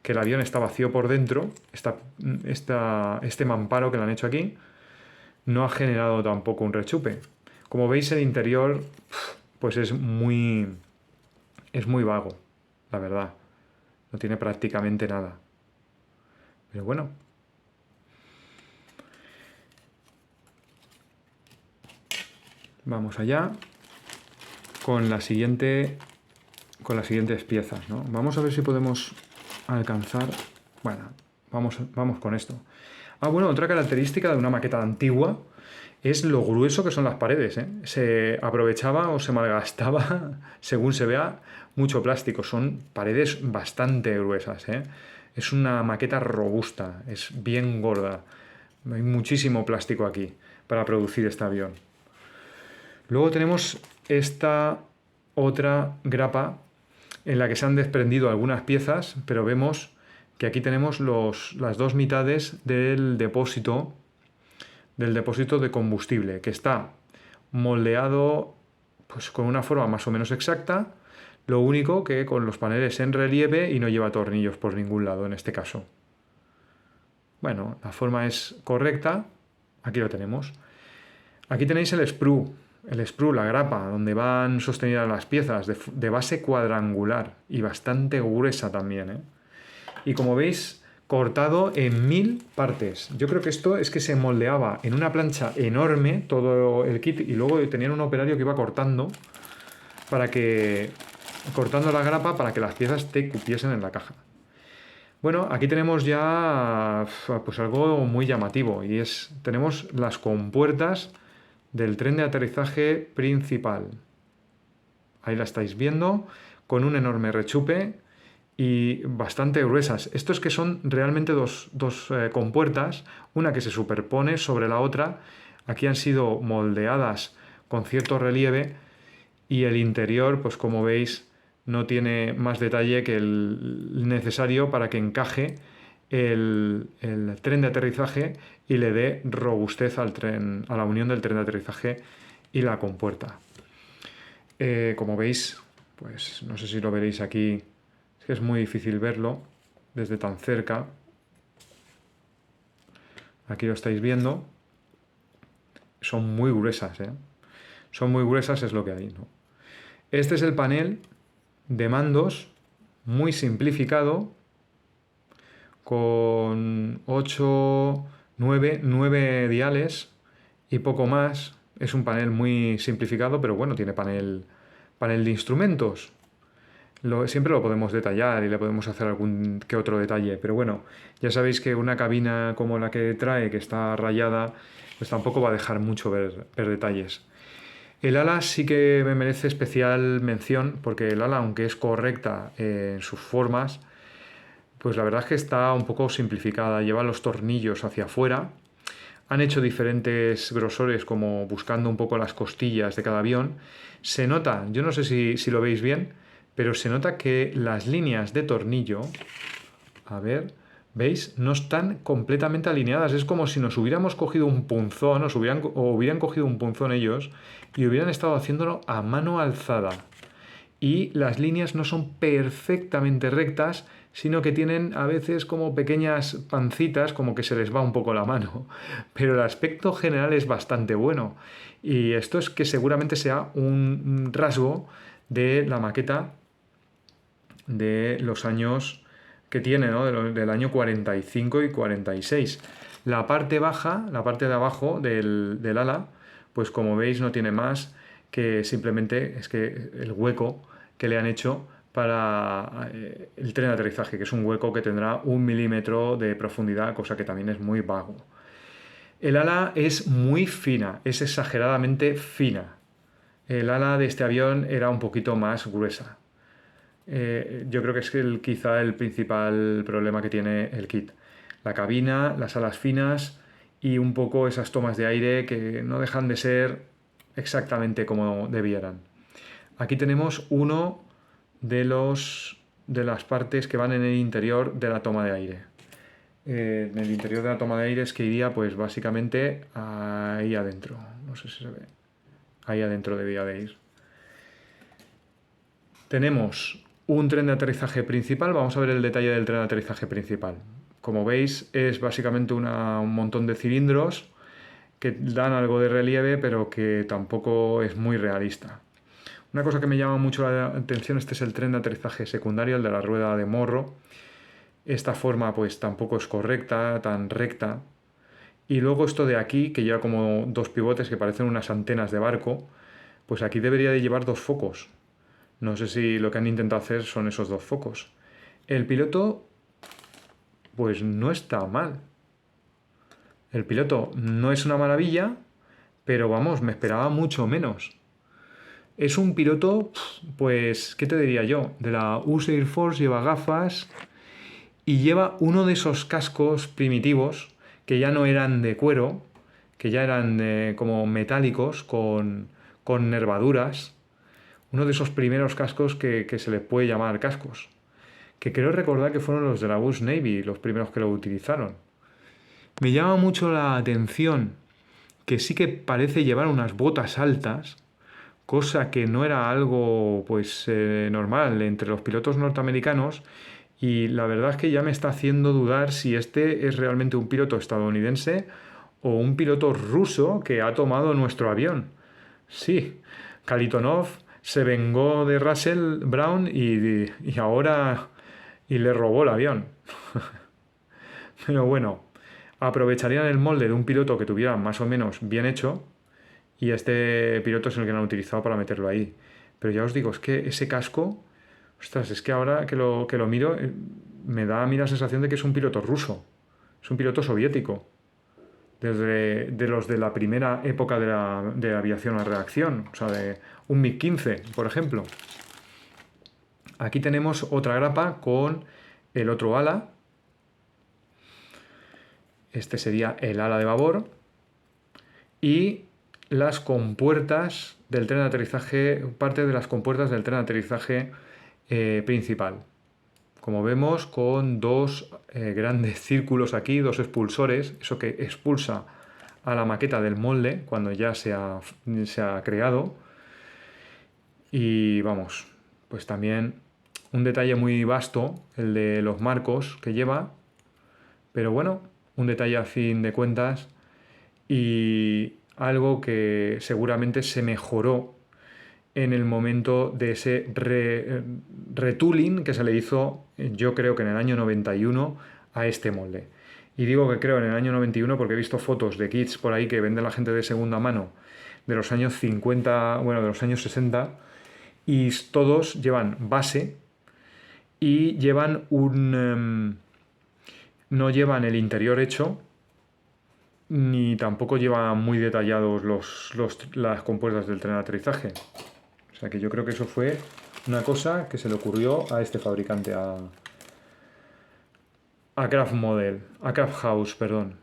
que el avión está vacío por dentro, este mamparo que le han hecho aquí, no ha generado tampoco un rechupe. Como veis, el interior pues es muy vago, la verdad. No tiene prácticamente nada. Pero bueno. Vamos allá con las siguientes piezas, ¿no? Vamos a ver si podemos alcanzar. Bueno, vamos con esto. Bueno, otra característica de una maqueta antigua es lo grueso que son las paredes, ¿eh? Se aprovechaba o se malgastaba, según se vea, mucho plástico. Son paredes bastante gruesas, ¿eh? Es una maqueta robusta, es bien gorda. Hay muchísimo plástico aquí para producir este avión. Luego tenemos esta otra grapa en la que se han desprendido algunas piezas, pero vemos que aquí tenemos las dos mitades del depósito de combustible, que está moldeado pues con una forma más o menos exacta, lo único que con los paneles en relieve y no lleva tornillos por ningún lado en este caso. Bueno, la forma es correcta, aquí lo tenemos. Aquí tenéis el sprue, la grapa, donde van sostenidas las piezas, de base cuadrangular y bastante gruesa también, ¿eh? Y como veis, cortado en 1000 partes. Yo creo que esto es que se moldeaba en una plancha enorme todo el kit y luego tenían un operario que iba cortando la grapa para que las piezas te cupiesen en la caja. Bueno, aquí tenemos ya pues algo muy llamativo y tenemos las compuertas del tren de aterrizaje principal. Ahí la estáis viendo, con un enorme rechupe y bastante gruesas. Estos que son realmente dos compuertas, una que se superpone sobre la otra. Aquí han sido moldeadas con cierto relieve y el interior, pues como veis, no tiene más detalle que el necesario para que encaje el tren de aterrizaje y le dé robustez al tren, a la unión del tren de aterrizaje y la compuerta. Como veis, pues no sé si lo veréis aquí, es que es muy difícil verlo desde tan cerca. Aquí lo estáis viendo. Son muy gruesas, ¿eh? Son muy gruesas, es lo que hay, ¿no? Este es el panel de mandos, muy simplificado, con 9 diales y poco más. Es un panel muy simplificado, pero bueno, tiene panel de instrumentos. Siempre lo podemos detallar y le podemos hacer algún que otro detalle, pero bueno, ya sabéis que una cabina como la que trae, que está rayada, pues tampoco va a dejar mucho ver detalles. El ala sí que me merece especial mención, porque el ala, aunque es correcta en sus formas, pues la verdad es que está un poco simplificada, lleva los tornillos hacia afuera. Han hecho diferentes grosores, como buscando un poco las costillas de cada avión. Se nota, yo no sé si lo veis bien, pero se nota que las líneas de tornillo, a ver, ¿veis? No están completamente alineadas. Es como si nos hubiéramos cogido un punzón, hubieran cogido un punzón ellos y hubieran estado haciéndolo a mano alzada. Y las líneas no son perfectamente rectas, sino que tienen a veces como pequeñas pancitas, como que se les va un poco la mano. Pero el aspecto general es bastante bueno. Y esto es que seguramente sea un rasgo de la maqueta de los años que tiene, ¿no? Del año 45 y 46. La parte baja, la parte de abajo del ala, pues como veis no tiene más que simplemente es que el hueco que le han hecho para el tren de aterrizaje, que es un hueco que tendrá 1 milímetro de profundidad, cosa que también es muy vago. El ala es muy fina, es exageradamente fina. el ala de este avión era un poquito más gruesa. Yo creo que es quizá el principal problema que tiene el kit. La cabina, las alas finas y un poco esas tomas de aire que no dejan de ser exactamente como debieran. Aquí tenemos uno de las partes que van en el interior de la toma de aire. En el interior de la toma de aire es que iría pues básicamente ahí adentro. No sé si se ve. Ahí adentro debía de ir. Tenemos un tren de aterrizaje principal. Vamos a ver el detalle del tren de aterrizaje principal. Como veis, es básicamente un montón de cilindros que dan algo de relieve, pero que tampoco es muy realista. Una cosa que me llama mucho la atención, este es el tren de aterrizaje secundario, el de la rueda de morro. Esta forma pues tampoco es correcta, tan recta. Y luego esto de aquí, que lleva como dos pivotes que parecen unas antenas de barco, pues aquí debería de llevar dos focos. No sé si lo que han intentado hacer son esos dos focos. El piloto, pues no está mal. El piloto no es una maravilla, pero vamos, me esperaba mucho menos. Es un piloto, pues, ¿qué te diría yo? De la US Air Force, lleva gafas y lleva uno de esos cascos primitivos que ya no eran de cuero, que ya eran como metálicos con nervaduras. Uno de esos primeros cascos que se le puede llamar cascos. Que creo recordar que fueron los de la US Navy los primeros que lo utilizaron. Me llama mucho la atención que sí que parece llevar unas botas altas, cosa que no era algo pues normal entre los pilotos norteamericanos, y la verdad es que ya me está haciendo dudar si este es realmente un piloto estadounidense o un piloto ruso que ha tomado nuestro avión. Sí, Kharitonov se vengó de Russell Brown y ahora y le robó el avión. Pero bueno, aprovecharían el molde de un piloto que tuviera más o menos bien hecho y este piloto es el que lo han utilizado para meterlo ahí. Pero ya os digo, es que ese casco, ostras, es que ahora que lo miro, me da a mí la sensación de que es un piloto ruso, es un piloto soviético, de los de la primera época de aviación a reacción, o sea, de un MiG-15, por ejemplo. Aquí tenemos otra grapa con el otro ala. Este sería el ala de babor. Y las compuertas del tren de aterrizaje, parte de las compuertas del tren de aterrizaje principal. Como vemos, con dos grandes círculos aquí, dos expulsores, eso que expulsa a la maqueta del molde cuando ya se ha creado. Y vamos, pues también un detalle muy vasto, el de los marcos que lleva, pero bueno, un detalle a fin de cuentas y algo que seguramente se mejoró en el momento de ese retooling que se le hizo, yo creo que en el año 91, a este molde. Y digo que creo en el año 91 porque he visto fotos de kits por ahí que vende la gente de segunda mano de los años 50, bueno, de los años 60, y todos llevan base y llevan no llevan el interior hecho, ni tampoco llevan muy detallados las compuertas del tren de aterrizaje. O sea que yo creo que eso fue una cosa que se le ocurrió a este fabricante, a Craft House, perdón.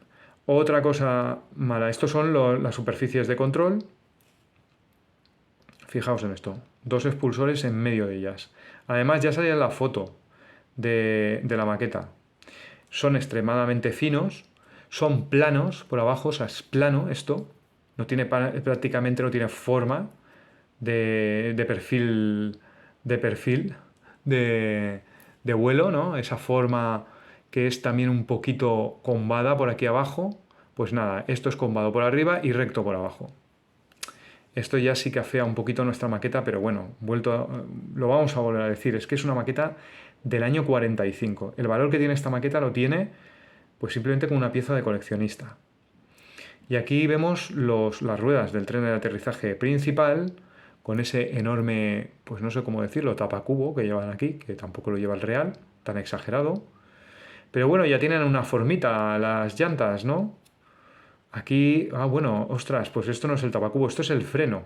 Otra cosa mala, estos son las superficies de control. Fijaos en esto, dos expulsores en medio de ellas. Además ya salía la foto de la maqueta. Son extremadamente finos, son planos por abajo, o sea, es plano esto, prácticamente no tiene forma de perfil de vuelo, ¿no? Esa forma que es también un poquito combada por aquí abajo, pues nada, esto es combado por arriba y recto por abajo. Esto ya sí que afea un poquito nuestra maqueta, pero bueno, lo vamos a volver a decir, es que es una maqueta del año 45. El valor que tiene esta maqueta lo tiene pues simplemente con una pieza de coleccionista. Y aquí vemos las ruedas del tren de aterrizaje principal, con ese enorme, pues no sé cómo decirlo, tapacubo que llevan aquí, que tampoco lo lleva el real, tan exagerado. Pero bueno, ya tienen una formita las llantas, ¿no? Aquí, bueno, ostras, pues esto no es el tapacubo, esto es el freno.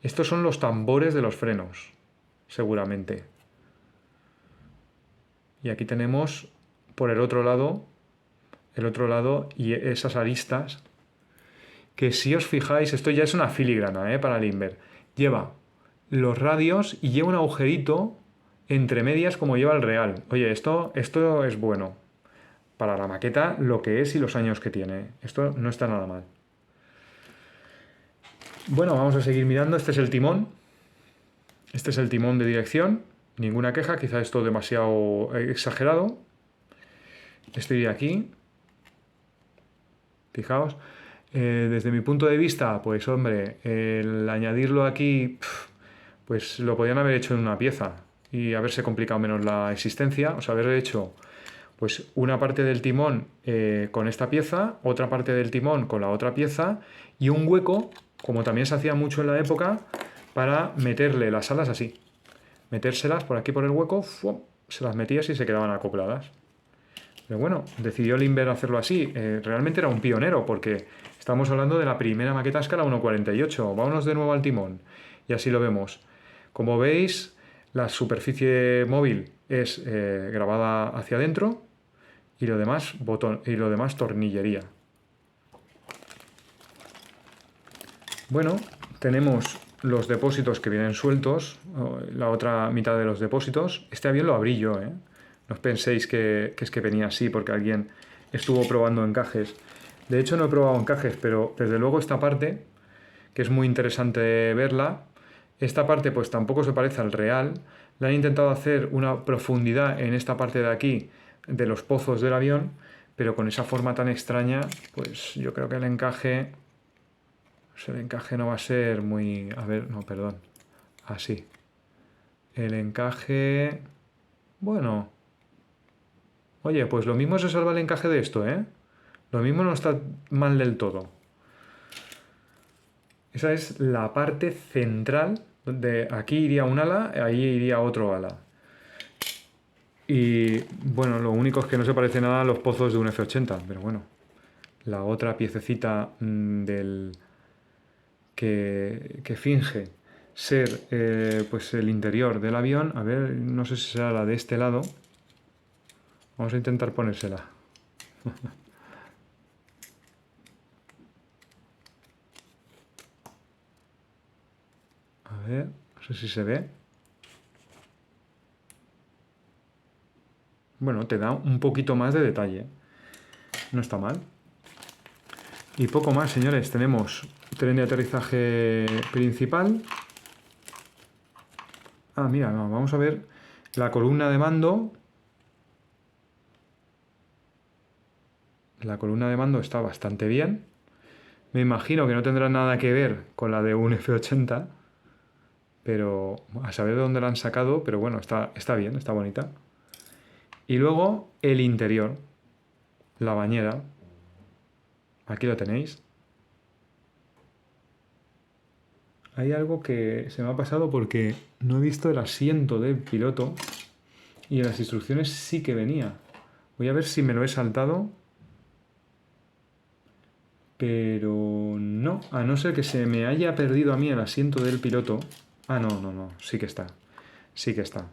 Estos son los tambores de los frenos, seguramente. Y aquí tenemos por el otro lado y esas aristas, que si os fijáis, esto ya es una filigrana para el Limber. Lleva los radios y lleva un agujerito entre medias como lleva el Real. Oye, esto es bueno. Para la maqueta, lo que es y los años que tiene. Esto no está nada mal. Bueno, vamos a seguir mirando. Este es el timón. Este es el timón de dirección. Ninguna queja, quizá esto demasiado exagerado. Esto iría aquí. Fijaos. Desde mi punto de vista, pues hombre, el añadirlo aquí, pues lo podían haber hecho en una pieza y haberse complicado menos la existencia. O sea, haber hecho pues una parte del timón con esta pieza, otra parte del timón con la otra pieza y un hueco, como también se hacía mucho en la época, para meterle las alas así. Metérselas por aquí por el hueco, ¡fum!, se las metías y se quedaban acopladas. Pero bueno, decidió Limber hacerlo así. Realmente era un pionero porque estamos hablando de la primera maqueta a escala 1.48. Vámonos de nuevo al timón y así lo vemos. Como veis, la superficie móvil es grabada hacia adentro y lo demás tornillería. Bueno, tenemos los depósitos que vienen sueltos, la otra mitad de los depósitos. Este avión lo abrí yo, No os penséis que es que venía así porque alguien estuvo probando encajes. De hecho no he probado encajes, pero desde luego esta parte, que es muy interesante verla, esta parte pues tampoco se parece al Real. Le han intentado hacer una profundidad en esta parte de aquí, de los pozos del avión, pero con esa forma tan extraña, pues yo creo que el encaje no va a ser muy... A ver, no, perdón. Así. El encaje... Bueno... Oye, pues lo mismo se salva el encaje de esto, Lo mismo no está mal del todo. Esa es la parte central, donde aquí iría un ala, ahí iría otro ala. Y bueno, lo único es que no se parece nada a los pozos de un F-80, pero bueno. La otra piececita que finge ser pues el interior del avión, a ver, no sé si será la de este lado. Vamos a intentar ponérsela. A ver, no sé si se ve. Bueno, te da un poquito más de detalle. No está mal. Y poco más, señores. Tenemos tren de aterrizaje principal. Ah, mira, no, vamos a ver la columna de mando. La columna de mando está bastante bien. Me imagino que no tendrá nada que ver con la de un F-80, pero a saber de dónde la han sacado, pero bueno, está bien, está bonita. Y luego el interior, la bañera. Aquí lo tenéis. Hay algo que se me ha pasado porque no he visto el asiento del piloto y en las instrucciones sí que venía. Voy a ver si me lo he saltado. Pero no, a no ser que se me haya perdido a mí el asiento del piloto. Ah, no, sí que está. Sí que está.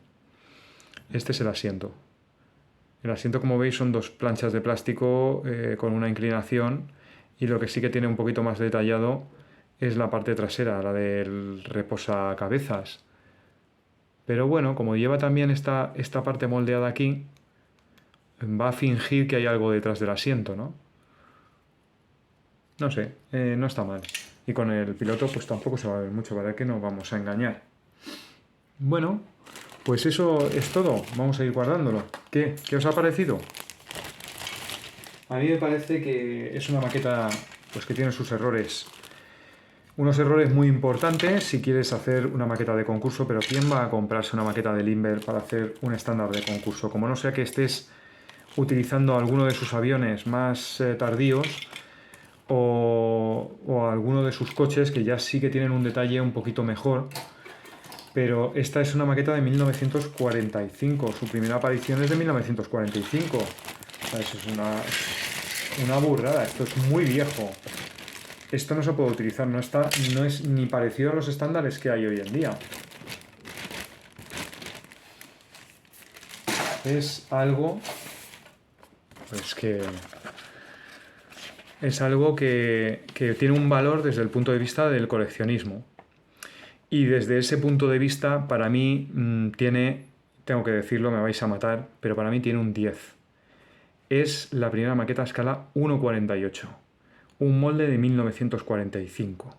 Este es el asiento. El asiento, como veis, son dos planchas de plástico con una inclinación y lo que sí que tiene un poquito más detallado es la parte trasera, la del reposacabezas. Pero bueno, como lleva también esta parte moldeada aquí, va a fingir que hay algo detrás del asiento, ¿no? No sé, no está mal. Y con el piloto pues tampoco se va a ver mucho, ¿verdad? Que no vamos a engañar. Bueno, pues eso es todo. Vamos a ir guardándolo. ¿Qué os ha parecido? A mí me parece que es una maqueta pues que tiene sus errores. Unos errores muy importantes si quieres hacer una maqueta de concurso, pero ¿quién va a comprarse una maqueta de Limber para hacer un estándar de concurso? Como no sea que estés utilizando alguno de sus aviones más tardíos o alguno de sus coches que ya sí que tienen un detalle un poquito mejor. Pero esta es una maqueta de 1945, su primera aparición es de 1945. O sea, eso es una burrada, esto es muy viejo. esto no se puede utilizar, no es ni parecido a los estándares que hay hoy en día. Es algo, pues que es algo que tiene un valor desde el punto de vista del coleccionismo. Y desde ese punto de vista, para mí tengo que decirlo, me vais a matar, pero para mí tiene un 10. Es la primera maqueta a escala 1:48, un molde de 1945.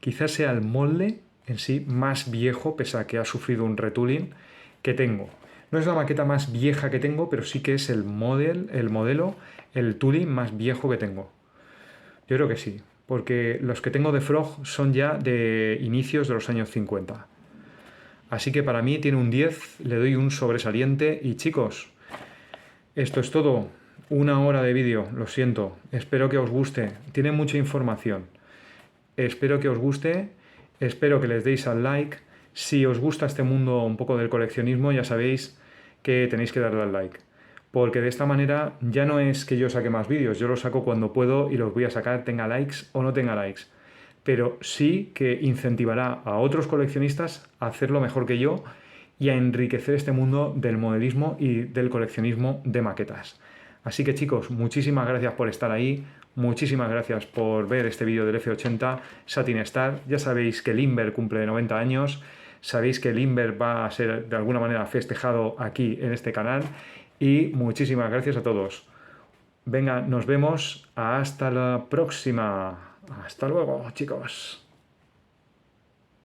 Quizás sea el molde en sí más viejo, pese a que ha sufrido un retooling, que tengo. No es la maqueta más vieja que tengo, pero sí que es el modelo, el tooling más viejo que tengo. Yo creo que sí, porque los que tengo de Frog son ya de inicios de los años 50. Así que para mí tiene un 10, le doy un sobresaliente y chicos, esto es todo. 1 hora de vídeo, lo siento. Espero que os guste. Tiene mucha información. Espero que os guste. Espero que les deis al like. Si os gusta este mundo un poco del coleccionismo, ya sabéis que tenéis que darle al like. Porque de esta manera ya no es que yo saque más vídeos, yo los saco cuando puedo y los voy a sacar tenga likes o no tenga likes. Pero sí que incentivará a otros coleccionistas a hacerlo mejor que yo y a enriquecer este mundo del modelismo y del coleccionismo de maquetas. Así que chicos, muchísimas gracias por estar ahí, muchísimas gracias por ver este vídeo del F80 Satin Star. Ya sabéis que el Limber cumple 90 años, sabéis que el Limber va a ser de alguna manera festejado aquí en este canal y muchísimas gracias a todos. Venga, nos vemos, hasta la próxima. Hasta luego, chicos.